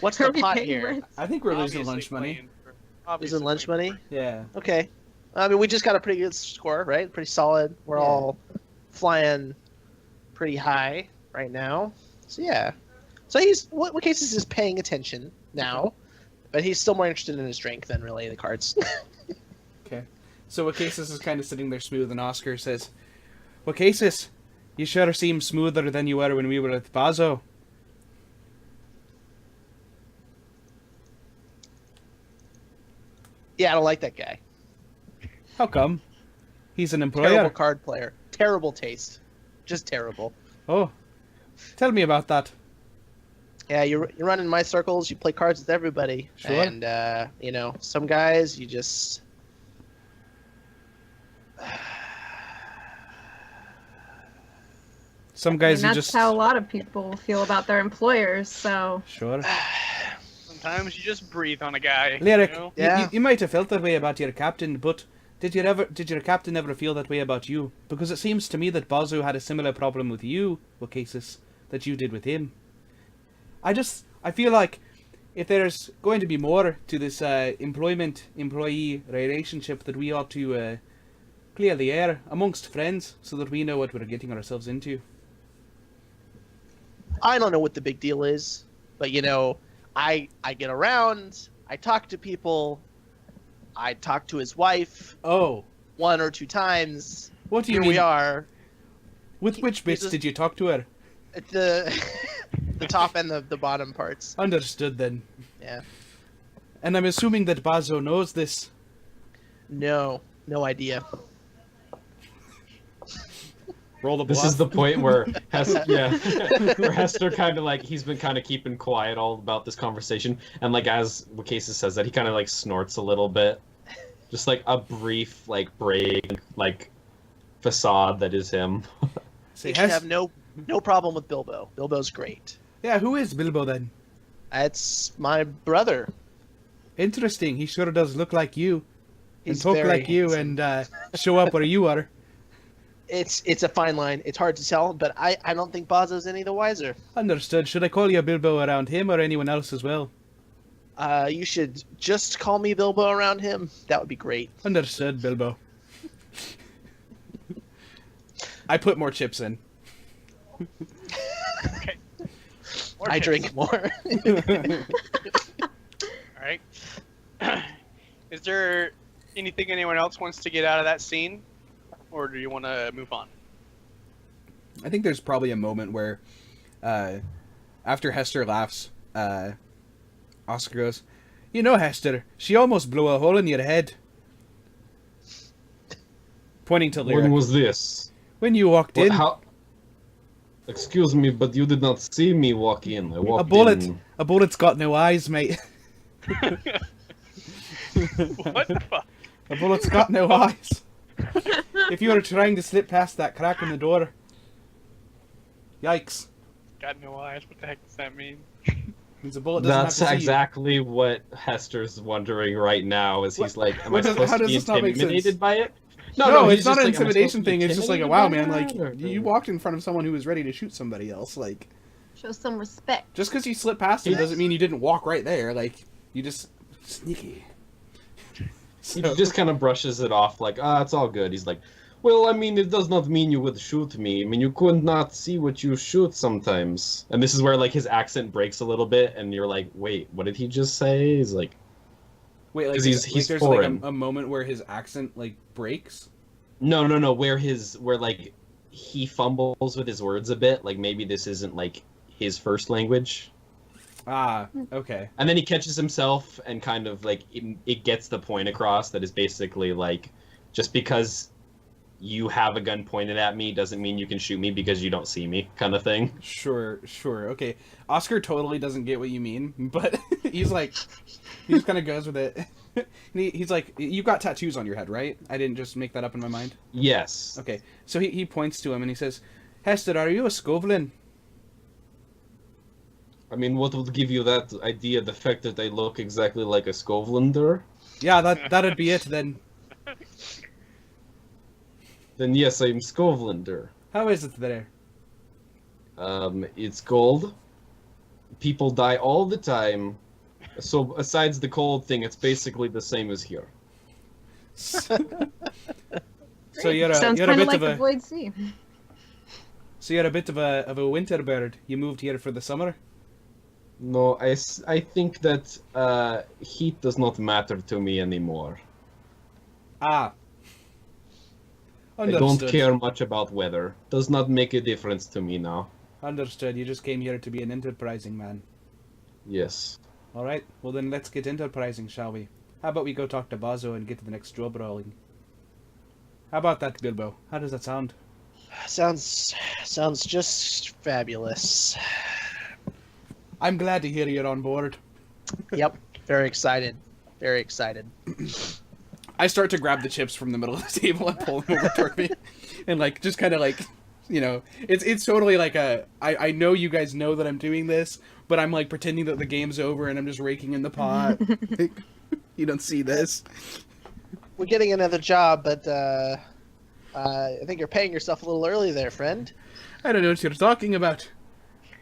what's Are the we pot paying here? rent? I think we're losing Obviously lunch money. playing for- Losing lunch obviously money? Yeah. Okay. I mean, we just got a pretty good score, right? Pretty solid. We're Yeah. all flying pretty high right now. So yeah. So what cases is paying attention now, but he's still more interested in his drink than really the cards. Okay. So Wacasis is kind of sitting there smooth, and Oscar says, Wacasis, you sure seem smoother than you were when we were at Bazo. Yeah, I don't like that guy. How come? He's an Terrible employer. card player. Terrible taste. Just terrible. Oh, tell me about that. Yeah, you run in my circles. You play cards with everybody. Sure. And some guys you just. Some guys And you that's just... how a lot of people feel about their employers. So Sure. Sometimes you just breathe on a guy. Lyric, You know? Yeah. you might have felt that way about your captain, but did your captain ever feel that way about you? Because it seems to me that Bazu had a similar problem with you, Wacasis, that you did with him. I feel like if there's going to be more to this employee relationship, that we ought to clear the air amongst friends so that we know what we're getting ourselves into. I don't know what the big deal is, but I get around. I talk to people. I talked to his wife Oh, 1 or 2 times. what do you Here mean? we are With which bits just- did you talk to her? at the the top and the bottom parts. Understood then. Yeah. And I'm assuming that Bazo knows this. No idea. Roll the This bluff. is the point where where Hester kind of like he's been kind of keeping quiet all about this conversation, and like as Wakasa says that, he kind of like snorts a little bit, just like a brief like break like facade that is him. Say, You should have no problem with Bilbo. Bilbo's great. Yeah, who is Bilbo then? It's my brother. Interesting. He sure does look like you, and He's talk very like you, handsome. and show up where you are. It's a fine line. It's hard to tell, but I don't think Bazo's any the wiser. Understood. Should I call you Bilbo around him or anyone else as well? You should just call me Bilbo around him. That would be great. Understood, Bilbo. I put more chips in. Okay. More I chips. drink more. All right. Is there anything anyone else wants to get out of that scene, or do you want to move on? I think there's probably a moment where, after Hester laughs, Oscar goes, "You know, Hester, she almost blew a hole in your head." Pointing to Lyric. When was this? When you walked in. How? Excuse me, but you did not see me walk in. I walked A bullet. in. A bullet's got no eyes, mate. What the fuck? A bullet's got no eyes. If you were trying to slip past that crack in the door. Yikes. Got no eyes. What the heck does that mean? Means a bullet doesn't That's have to see you. exactly what Hester's wondering right now. Is he's like, am I What does- supposed how to does be this not make sense? intimidated by it? No, he's it's not just an like, am I supposed intimidation to be thing. It's just like, intimidated wow, by man, that, like, or- you walked in front of someone who was ready to shoot somebody else. Like, Show some respect. just because you slipped past him doesn't mean you didn't walk right there. Like, you just sneaky. He just kind of brushes it off, like, it's all good. He's like, well, I mean, it does not mean you would shoot me. I mean, you could not see what you shoot sometimes. And this is where, like, his accent breaks a little bit, and you're like, wait, what did he just say? He's like, Wait, like, 'cause he's there's foreign. like a moment where his accent like breaks. no, where like, he fumbles with his words a bit. Like, maybe this isn't, like, his first language. Ah, okay. And then he catches himself and kind of, like, it gets the point across that is basically, like, just because you have a gun pointed at me doesn't mean you can shoot me because you don't see me, kind of thing. Sure. Okay. Oscar totally doesn't get what you mean, but he's like, he just kind of goes with it. And he's like, you've got tattoos on your head, right? I didn't just make that up in my mind. Yes. Okay. So he points to him and he says, Hester, are you a Scovelin? I mean, what would give you that idea? The fact that they look exactly like a Scovelander? Yeah, that'd be it then. Then yes, I'm Scovelander. How is it there? It's cold. People die all the time. So besides the cold thing, it's basically the same as here. So you're Sounds a kind bit of like of the a Void Sea. so you're a bit of a winter bird. You moved here for the summer. No, I think that heat does not matter to me anymore. Ah. I don't Understood. care much about weather. Does not make a difference to me now. Understood. You just came here to be an enterprising man. Yes. All right. Well, then let's get enterprising, shall we? How about we go talk to Bazo and get to the next job rolling? How about that, Bilbo? How does that sound? Sounds just fabulous. I'm glad to hear you're on board. Yep, very excited. Very excited. I start to grab the chips from the middle of the table and pull them over toward me, and like just kind of like, you know, it's totally like I know you guys know that I'm doing this, but I'm like pretending that the game's over and I'm just raking in the pot. Like, you don't see this. We're getting another job, but I think you're paying yourself a little early there, friend. I don't know what you're talking about.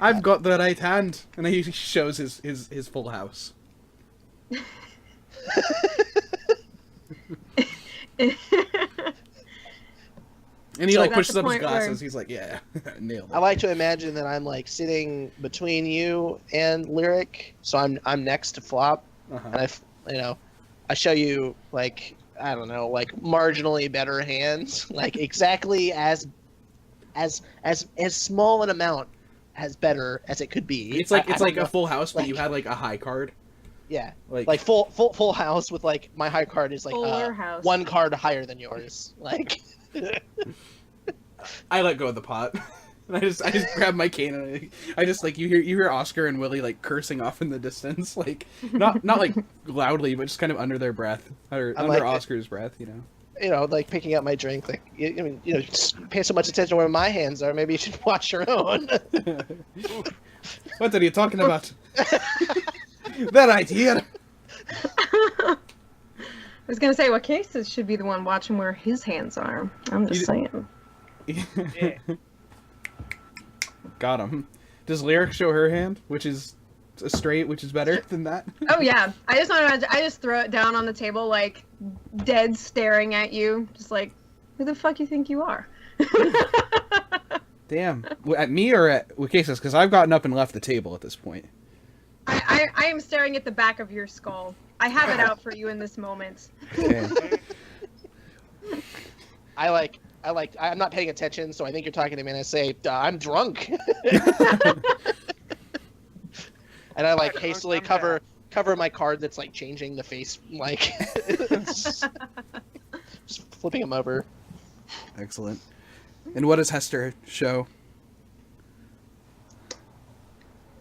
I've got the right hand, and he shows his full house. And he So like that's pushes the up his point glasses. where- He's like, yeah, nailed it. I like to imagine that I'm like sitting between you and Lyric, so I'm next to Flop, Uh-huh. and I show you like I don't know, like marginally better hands, like exactly as small an amount as better as it could be. It's like I don't know. a full house, but you like- had like a high card. Yeah, Like, like full house with like my high card is like Fuller house. one card higher than yours. Like I let go of the pot. And I just grab my cane and I just like you hear Oscar and Willie like cursing off in the distance, like not like loudly, but just kind of under their breath or under like Oscar's breath, you know. You know, like picking up my drink. Like, I mean, you know, just pay so much attention to where my hands are. Maybe you should watch your own. What are you talking about? That idea. I was gonna say, what cases should be the one watching where his hands are. I'm just saying. Yeah. Got him. Does Lyric show her hand, which is a straight, which is better than that? Oh yeah, I just throw it down on the table, like dead staring at you, just like, who the fuck you think you are? Damn. At me or at Wakesis? Because I've gotten up and left the table at this point. I am staring at the back of your skull. I have it out for you in this moment. Okay. I'm not paying attention, so I think you're talking to me, and I say, I'm drunk. And I like hastily cover my card that's like changing the face, like just flipping them over. Excellent. And what does Hester show?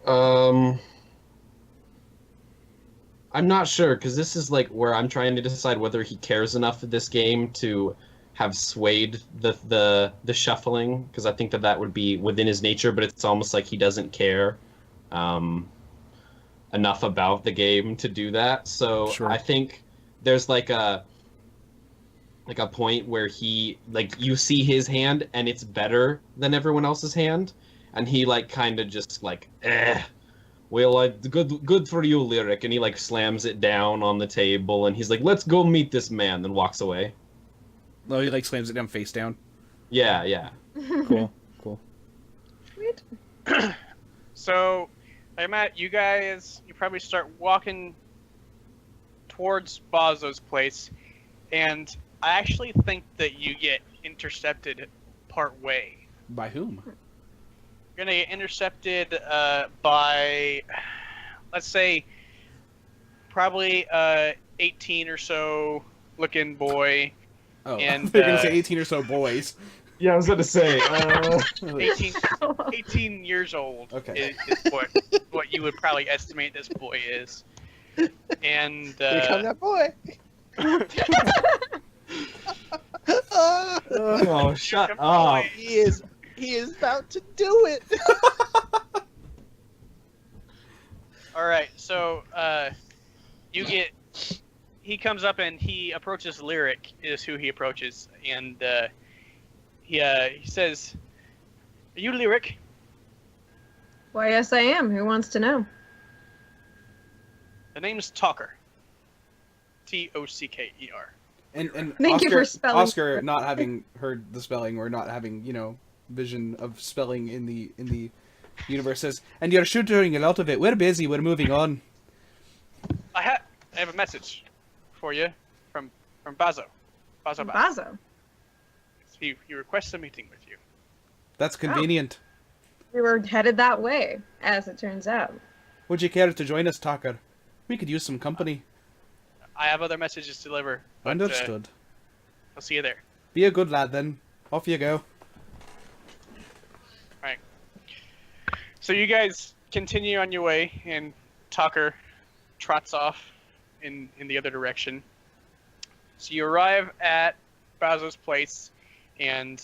I'm not sure, because this is like where I'm trying to decide whether he cares enough of this game to have swayed the shuffling, because I think that would be within his nature, but it's almost like he doesn't care enough about the game to do that. So Sure. I think there's like a point where he, like, you see his hand and it's better than everyone else's hand, and he like kind of just like, well, good for you, Lyric, and he like slams it down on the table, and he's like, let's go meet this man, then walks away. Oh, he like slams it down face down. Yeah. Cool. Sweet. So, hey Matt, you probably start walking towards Bazo's place, and I actually think that you get intercepted part way. By whom? You're gonna get intercepted by, let's say, probably 18 or so looking boy. Oh, And, they're gonna say 18 or so boys. Yeah, I was gonna say. 18 years old. Okay. is what you would probably estimate this boy is. And Here come that boy. Oh, shut Come up. on. He is about to do it. All right, so he comes up and he approaches Lyric, is who he approaches, and he says, "Are you Lyric?" Why, yes, I am. Who wants to know? The name's Talker. Tocker. And Thank Oscar, you for spelling. Oscar, not having heard the spelling or not having, vision of spelling in the universe, says, "And you're shooting a lot of it. We're busy. We're moving on." I have a message for you from Bazo. Bazo. Bazo. He requests a meeting with you. That's convenient. We were headed that way, as it turns out. Would you care to join us, Tucker? We could use some company. I have other messages to deliver. But, Understood. I'll see you there. Be a good lad then. Off you go. Alright. So you guys continue on your way, and Tucker trots off in the other direction. So you arrive at Bazo's place, and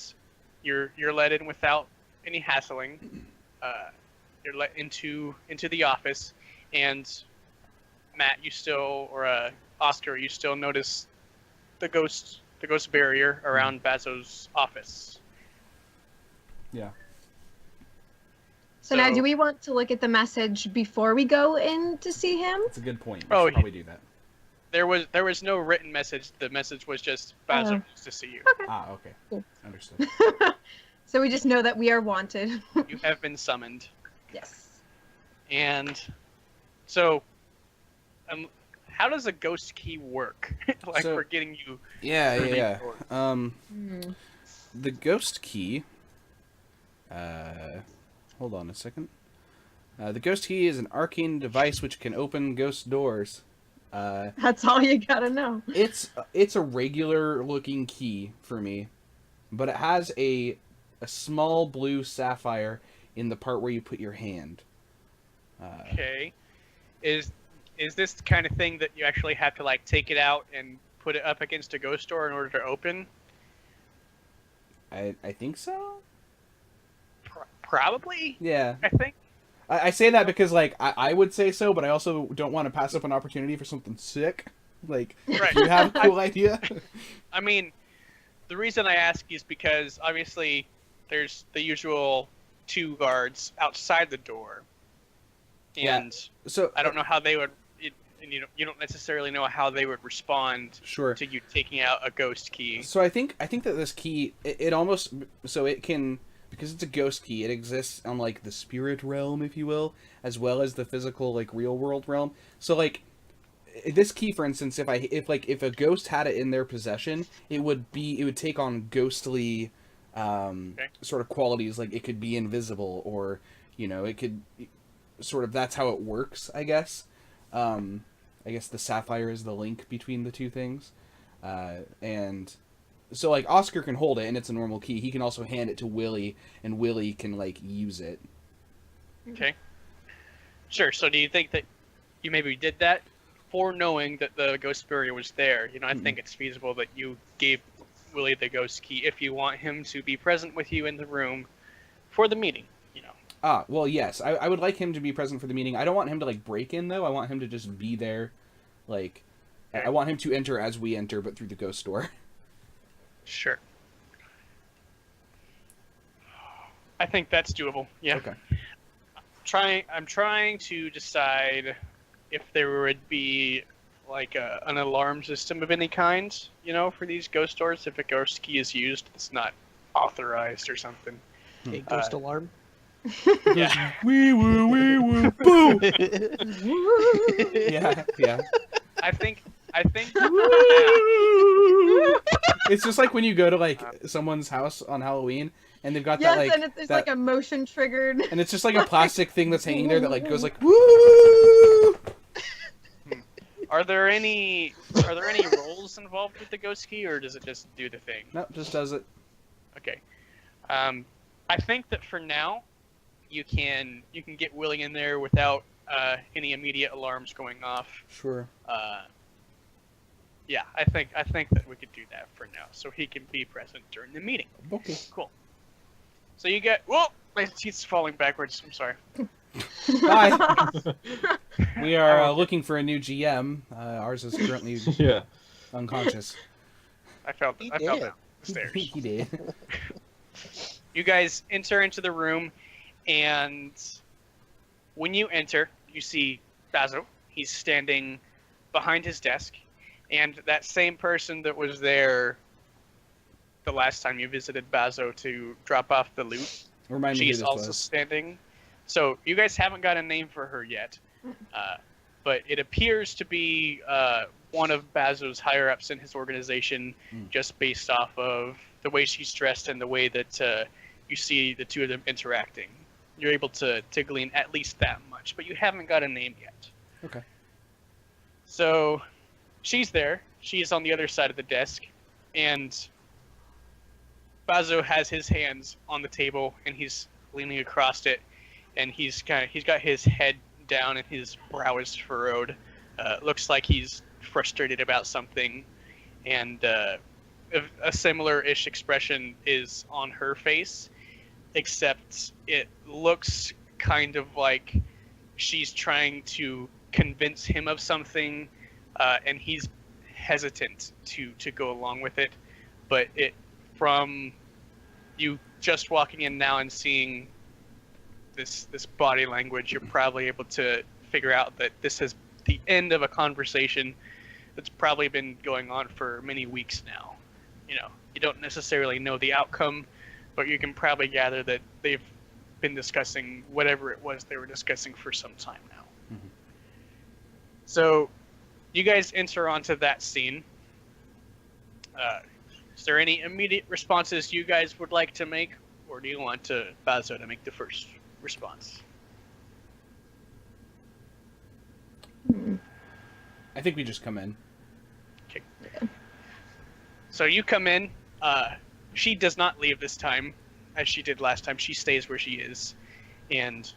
you're let in without any hassling. You're let into the office, and Matt, Oscar, you still notice the ghost barrier around Bazo's office. Yeah. So now, do we want to look at the message before we go in to see him? That's a good point. We Oh, should probably do that. There was no written message. The message was just Bazo wants to see you. Ah, okay. Cool. Understood. So we just know that we are wanted. You have been summoned. Yes. And so, how does a ghost key work? So- for getting you. Yeah. doors. The ghost key. Hold on a second. The ghost key is an arcane device which can open ghost doors. That's all you gotta know. It's a regular looking key for me, but it has a a small blue sapphire in the part where you put your hand. Okay. Is this the kind of thing that you actually have to like take it out and put it up against a ghost door in order to open? I think so. Probably. Yeah. I think. I say that because like I would say so, but I also don't want to pass up an opportunity for something sick. Like, Right. do you have a cool idea? I mean, the reason I ask is because obviously there's the usual 2 guards outside the door, and So I don't know how they would. And you don't necessarily know how they would respond sure. to you taking out a ghost key. So I think that this key it almost so it can, because it's a ghost key, it exists on like the spirit realm, if you will, as well as the physical like real world realm. So like this key, for instance, if a ghost had it in their possession, it would take on ghostly sort of qualities. Like it could be invisible, or it could sort of, that's how it works, I guess. I guess the sapphire is the link between the two things, and so like Oscar can hold it and it's a normal key. He can also hand it to Willie, and Willie can like use it. Okay. Sure. So do you think that you maybe did that knowing that the ghost spirit was there? I think it's feasible that you gave Willie the ghost key if you want him to be present with you in the room for the meeting. Well, yes. I would like him to be present for the meeting. I don't want him to like break in though. I want him to just be there. Like, okay. I want him to enter as we enter, but through the ghost door. Sure. I think that's doable. Yeah. Okay. I'm trying to decide if there would be like an alarm system of any kind, for these ghost doors. If a ghost key is used, it's not authorized or something. A ghost alarm. Yeah. Wee woo, boom. Yeah. I think. It's just like when you go to like someone's house on Halloween and they've got Yes, that like and it's like a motion triggered. and it's just like a plastic thing that's hanging there that like goes like woo. Are there any roles involved with the ghost key, or does it just do the thing? No, just does it. Okay. I think that for now, you can get Willie in there without any immediate alarms going off. Sure. Yeah, I think that we could do that for now, so he can be present during the meeting. Okay. Cool. So you get. Whoa! My teeth's falling backwards. I'm sorry. Hi. We are looking for a new GM. Ours is currently unconscious. I felt that. The stairs. He did. You guys enter into the room, and when you enter, you see Bazo. He's standing behind his desk, and that same person that was there the last time you visited Bazo to drop off the loot, Remind me who she's this also was. standing. So you guys haven't got a name for her yet, but it appears to be one of Bazo's higher-ups in his organization, just based off of the way she's dressed and the way that you see the two of them interacting. You're able to glean at least that much, but you haven't got a name yet. Okay. So she's there. She's on the other side of the desk, and Bazo has his hands on the table, and he's leaning across it, and he's got his head down and his brow is furrowed. Looks like he's frustrated about something, and a similar-ish expression is on her face, except it looks kind of like she's trying to convince him of something, and he's hesitant to go along with it. But from you just walking in now and seeing this body language, you're probably able to figure out that this is the end of a conversation that's probably been going on for many weeks now. You don't necessarily know the outcome, but you can probably gather that they've been discussing whatever it was they were discussing for some time now. Mm-hmm. So you guys enter onto that scene. Is there any immediate responses you guys would like to make, or do you want Bazo to make the first response? I think we just come in. Okay. So you come in. She does not leave this time. as she did last time. She stays where she is, and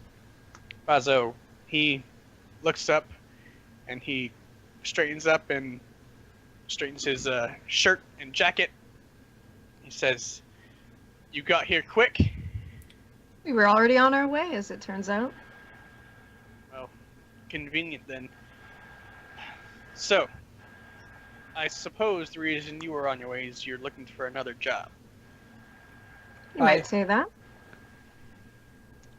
Bazo, he looks up and he straightens up and straightens his shirt and jacket. He says, "You got here quick." We were already on our way, as it turns out. Well, convenient then. So, I suppose the reason you were on your way is you're looking for another job. You might say that.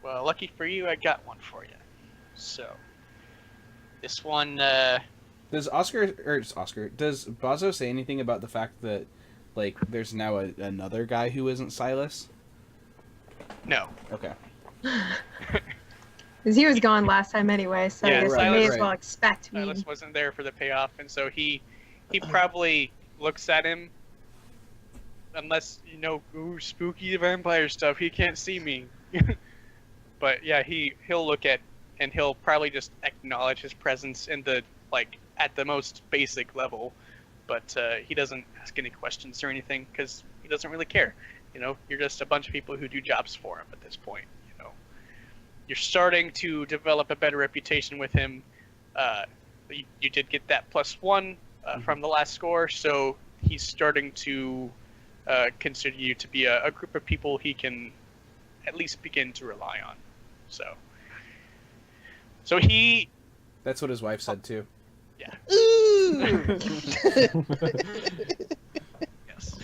Well, lucky for you, I got one for you. So, this one, Does Bazo say anything about the fact that, like, there's now another guy who isn't Silas? no. Okay. Because he was gone last time anyway, so Yeah, I guess right, you may right. as well expect me. Silas wasn't there for the payoff, and so he probably looks at him. Unless, you know, ooh, spooky vampire stuff, he can't see me. But yeah, he'll look at, and he'll probably just acknowledge his presence in the, like, at the most basic level. But he doesn't ask any questions or anything, because he doesn't really care. You know, you're just a bunch of people who do jobs for him at this point, you know. You're starting to develop a better reputation with him. You did get that +1 from the last score, so he's starting to consider you to be a group of people he can at least begin to rely on. So he... That's what his wife said, too. Yeah. Ooh! Yes.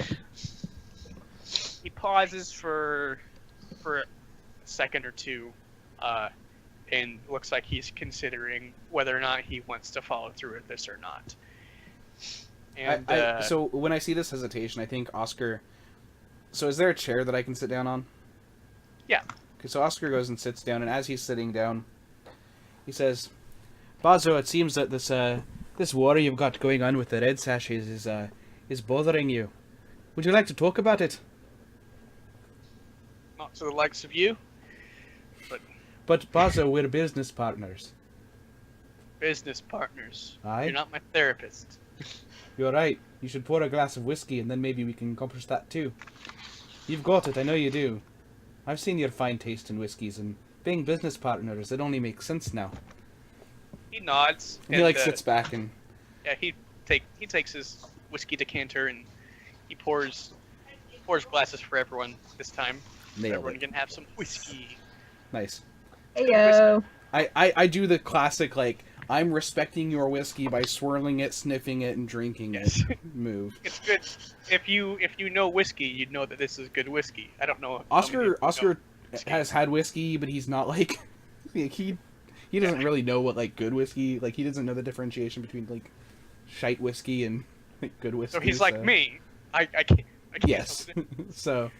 He pauses for a second or two, and looks like he's considering whether or not he wants to follow through with this or not. And So when I see this hesitation, I think Oscar... So is there a chair that I can sit down on? Yeah. Okay, so Oscar goes and sits down, and as he's sitting down, he says, "Bazo, it seems that this war you've got going on with the red sashes is bothering you. Would you like to talk about it?" not to the likes of you, But Bazo, we're business partners. business partners. Aye. You're not my therapist. You're right. You should pour a glass of whiskey, and then maybe we can accomplish that too. You've got it, I know you do. I've seen your fine taste in whiskeys, and being business partners, it only makes sense now. He nods. And he like sits back and Yeah, he takes his whiskey decanter and he pours glasses for everyone this time. nailed Everyone it. can have some whiskey. Nice. Heyo. I do the classic, like, I'm respecting your whiskey by swirling it, sniffing it, and drinking Yes. it move. It's good. If you know whiskey, you'd know that this is good whiskey. I don't know. how many Oscar know whiskey. has had whiskey, but he's not like he doesn't really know what like good whiskey, like he doesn't know the differentiation between like shite whiskey and like good whiskey. So he's like me. I can't. Yes. help it. So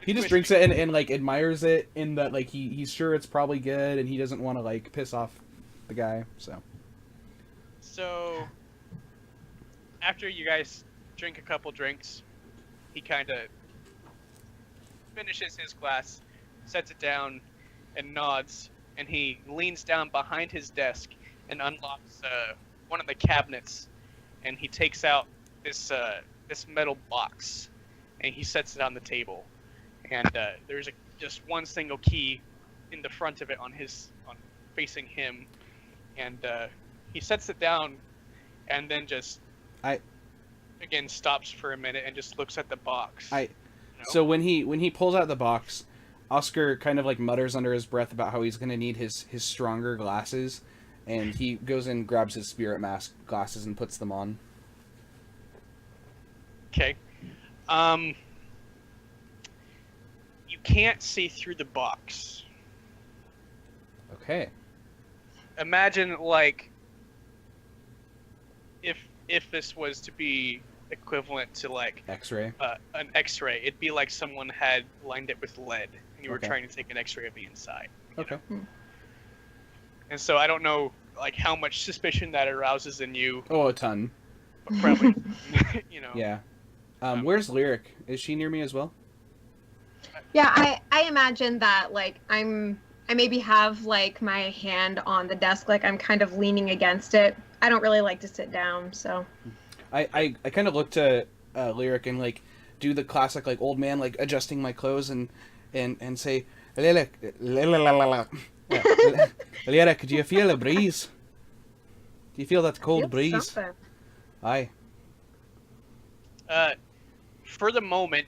he just drinks it and like admires it in that like he's sure it's probably good and he doesn't want to like piss off the guy. So after you guys drink a couple drinks, he kind of finishes his glass, sets it down, and nods. And he leans down behind his desk and unlocks one of the cabinets, and he takes out this metal box, and he sets it on the table. And there's just one single key in the front of it on facing him, and he sets it down, and then just again stops for a minute and just looks at the box. So when he pulls out the box, Oscar kind of like mutters under his breath about how he's going to need his stronger glasses, and he goes and grabs his spirit mask glasses and puts them on. Okay. You can't see through the box. Okay. Imagine like if this was to be equivalent to like X-ray. an X-ray, it'd be like someone had lined it with lead, and you were Okay. trying to take an X-ray of the inside. Okay. And so I don't know like how much suspicion that arouses in you, Oh, a ton. but probably, you know. Yeah. Where's Lyric? Is she near me as well? Yeah, I imagine that like I maybe have like my hand on the desk, like I'm kind of leaning against it. I don't really like to sit down, so. I kind of look to Lyric and like do the classic like old man like adjusting my clothes and and say, Lyric, Lyric, do you feel a breeze? Do you feel that cold breeze? Something. Aye. For the moment,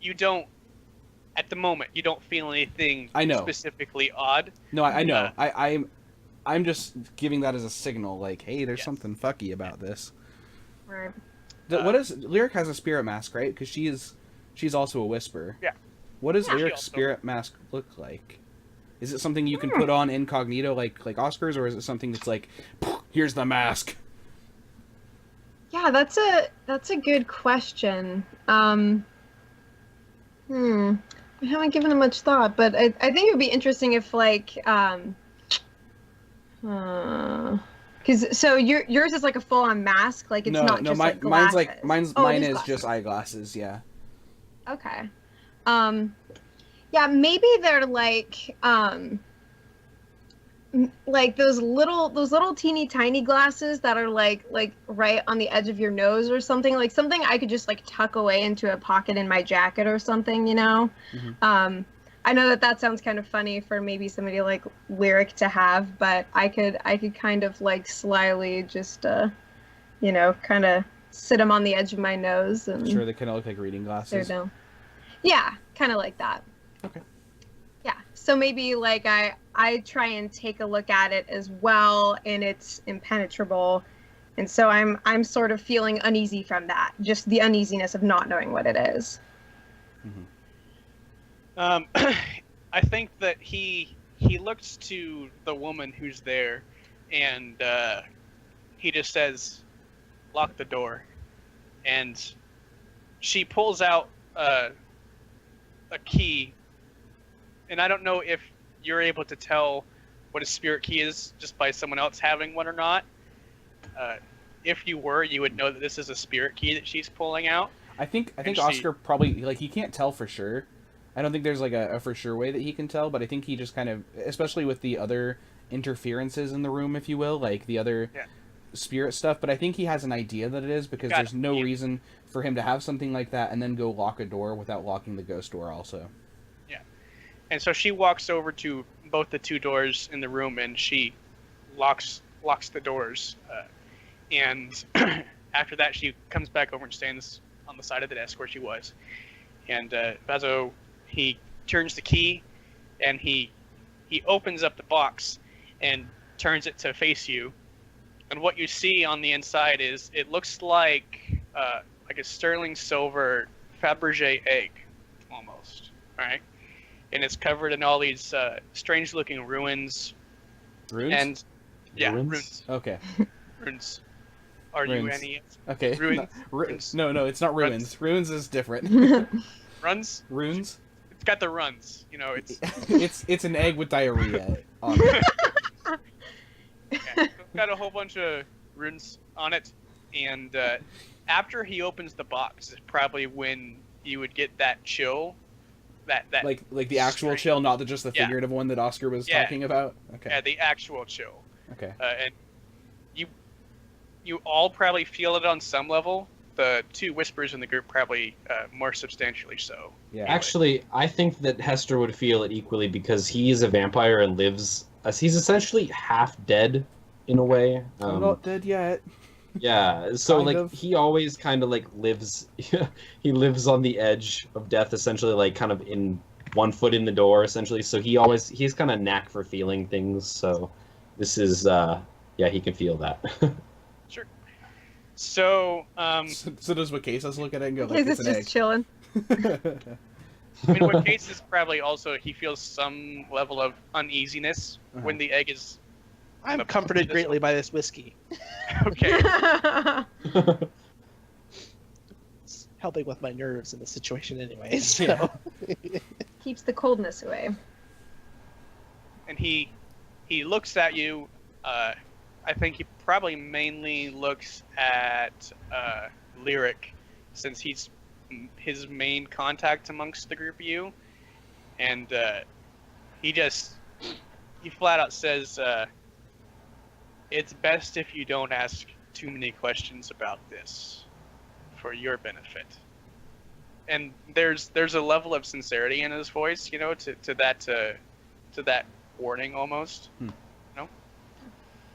you don't. At the moment, you don't feel anything I know. specifically odd. No, I know. I'm just giving that as a signal, like, hey, there's something fucky about this. Right. What is Lyric has a spirit mask, right? Because she's also a whisper. Yeah. What does Yeah. Lyric's spirit mask look like? Is it something you can put on incognito like Oscar's, or is it something that's like, here's the mask? Yeah, that's a good question. I haven't given it much thought, but I think it would be interesting if like because so yours is like a full on mask, like it's not just like glasses. Mine is just eyeglasses, yeah. Okay. Yeah, maybe they're like those little teeny tiny glasses that are like right on the edge of your nose or something, like something I could just like tuck away into a pocket in my jacket or something, you know. Mm-hmm. I know that sounds kind of funny for maybe somebody like Lyric to have, but I could kind of like slyly just you know, kind of sit them on the edge of my nose and Sure, they kind of look like reading glasses. they're down. Yeah, kind of like that. Okay. Yeah, so maybe like I try and take a look at it as well, and it's impenetrable, and so I'm sort of feeling uneasy from that, just the uneasiness of not knowing what it is. Mm-hmm. I think that he looks to the woman who's there, and he just says, "Lock the door," and she pulls out a key. And I don't know if you're able to tell what a spirit key is just by someone else having one or not. If you were, you would know that this is a spirit key that she's pulling out. I think Oscar probably, like, he can't tell for sure. I don't think there's like a for sure way that he can tell, but I think he just kind of, especially with the other interferences in the room, if you will, like the other spirit stuff, but I think he has an idea that it is, because there's no reason for him to have something like that and then go lock a door without locking the ghost door also. And so she walks over to both the two doors in the room, and she locks the doors. And after that, she comes back over and stands on the side of the desk where she was. And Bazo, he turns the key, and he opens up the box and turns it to face you. And what you see on the inside is, it looks like a sterling silver Fabergé egg, almost. All right. And it's covered in all these strange-looking ruins. Runes? And runes. Okay. Runes. R-U-N-E-S. Okay. Runes. No, it's not ruins. Runes is different. Runs? Runes? It's got the runs. You know, it's... it's an egg with diarrhea on it. It's got a whole bunch of runes on it. And after he opens the box is probably when you would get that chill. That like the actual chill, not just the figurative one that Oscar was talking about. Okay. Yeah, the actual chill. Okay. And you all probably feel it on some level. The two whispers in the group probably more substantially so. Yeah. Actually, I think that Hester would feel it equally, because he is a vampire and lives. He's essentially half dead, in a way. I'm not dead yet. Yeah, so Kind like of. he always kind of like lives. He lives on the edge of death, essentially, like kind of in one foot in the door, essentially. So he's kind of knack for feeling things. So this is he can feel that. Sure. So So does Wakesas look at it and go like, Is it's it an just chilling? I mean, what case is probably also he feels some level of uneasiness when the egg is. I'm comforted greatly by this whiskey. Okay. It's helping with my nerves in the situation anyway, so... Keeps the coldness away. And he looks at you. I think he probably mainly looks at Lyric, since he's his main contact amongst the group of you. And he flat out says, it's best if you don't ask too many questions about this, for your benefit. and there's a level of sincerity in his voice, you know, to that warning almost.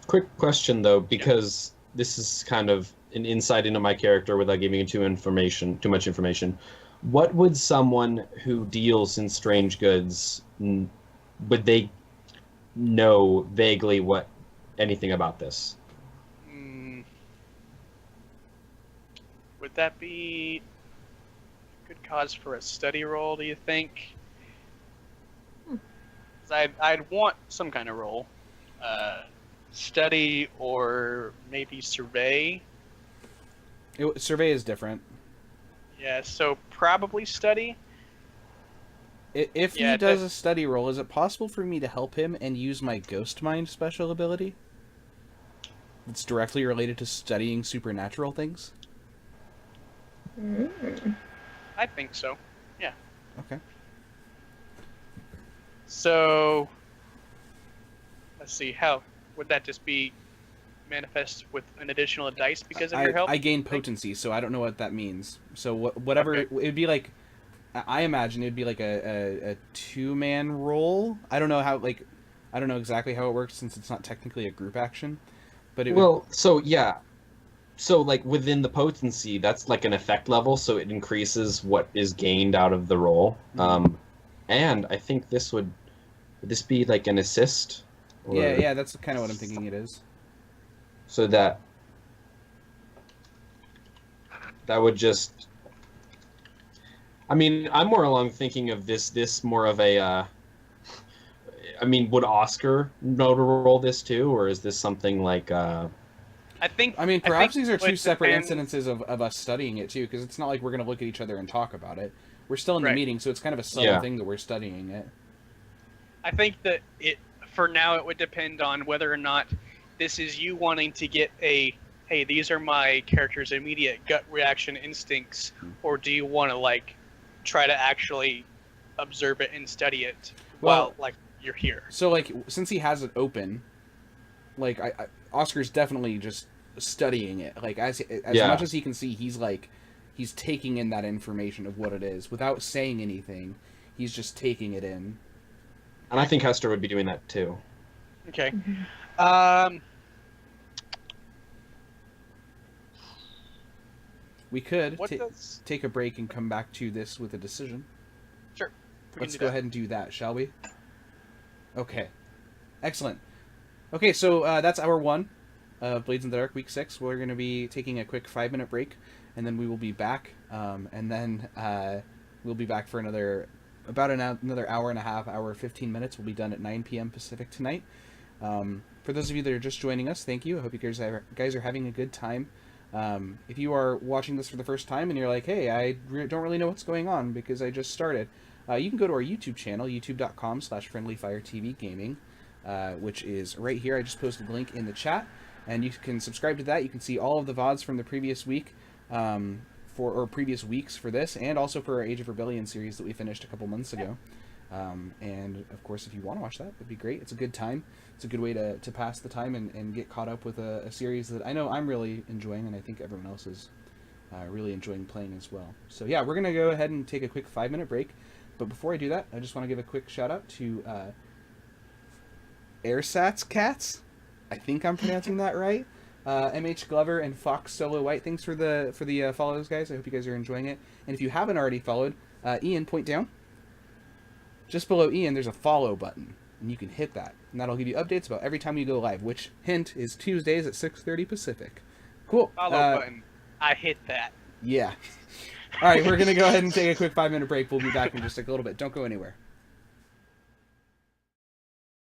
Quick question though, because this is kind of an insight into my character without giving you too much information. What would someone who deals in strange goods, would they know vaguely anything about this? Would that be a good cause for a study roll, do you think? 'Cause I'd want some kind of roll. Study or maybe survey. Survey is different. Yeah, so probably study. If he does a study roll, is it possible for me to help him and use my Ghost Mind special ability? It's directly related to studying supernatural things? I think so. Yeah. Okay. So, let's see. How would that just be manifest with an additional dice because of your help? I gain potency, so I don't know what that means. So whatever it'd be like, I imagine it'd be like a 2-man roll. I don't know I don't know exactly how it works since it's not technically a group action, but So like within the potency, that's like an effect level, so it increases what is gained out of the roll. And I think would this be like an assist? Or... Yeah, that's kind of what I'm thinking it is. So that would just... I mean, I'm more along thinking of this more of a... I mean, would Oscar know to roll this too, or is this something like... I mean, perhaps these are two separate incidences of us studying it too, because it's not like we're going to look at each other and talk about it. We're still in the meeting, so it's kind of a subtle thing that we're studying it. I think that for now, it would depend on whether or not this is you wanting to get hey, these are my character's immediate gut reaction instincts, or do you want to try to actually observe it and study it while you're here? So since he has it open, Oscar's definitely just studying it. As much as he can see, he's taking in that information of what it is without saying anything. He's just taking it in. And I think Hester would be doing that too. Okay. We could take a break and come back to this with a decision. Sure. Let's go ahead and do that, shall we? Okay. Excellent. Okay, so that's hour 1 of Blades in the Dark, week 6. We're going to be taking a quick 5-minute break, and then we will be back. And then we'll be back for another hour and a half, hour 15 minutes. We'll be done at 9 p.m. Pacific tonight. For those of you that are just joining us, thank you. I hope you guys are having a good time. If you are watching this for the first time and you're like, hey, I don't really know what's going on because I just started, you can go to our YouTube channel, youtube.com/friendlyfiretvgaming, which is right here. I just posted the link in the chat, and you can subscribe to that. You can see all of the VODs from the previous week, or previous weeks for this, and also for our Age of Rebellion series that we finished a couple months ago. And of course, if you want to watch that, that'd be great. It's a good time. It's a good way to pass the time and get caught up with a series that I know I'm really enjoying, and I think everyone else is really enjoying playing as well. So yeah, we're going to go ahead and take a quick 5-minute break. But before I do that, I just want to give a quick shout out to Airsats Cats. I think I'm pronouncing that right. MH Glover and Fox Solo White. Thanks for the follows, guys. I hope you guys are enjoying it. And if you haven't already followed, Ian, point down. Just below Ian, there's a follow button, and you can hit that, and that'll give you updates about every time you go live. Which, hint, is Tuesdays at 6:30 Pacific. Cool. Follow button. I hit that. Yeah. All right, we're gonna go ahead and take a quick 5-minute break. We'll be back in just a little bit. Don't go anywhere.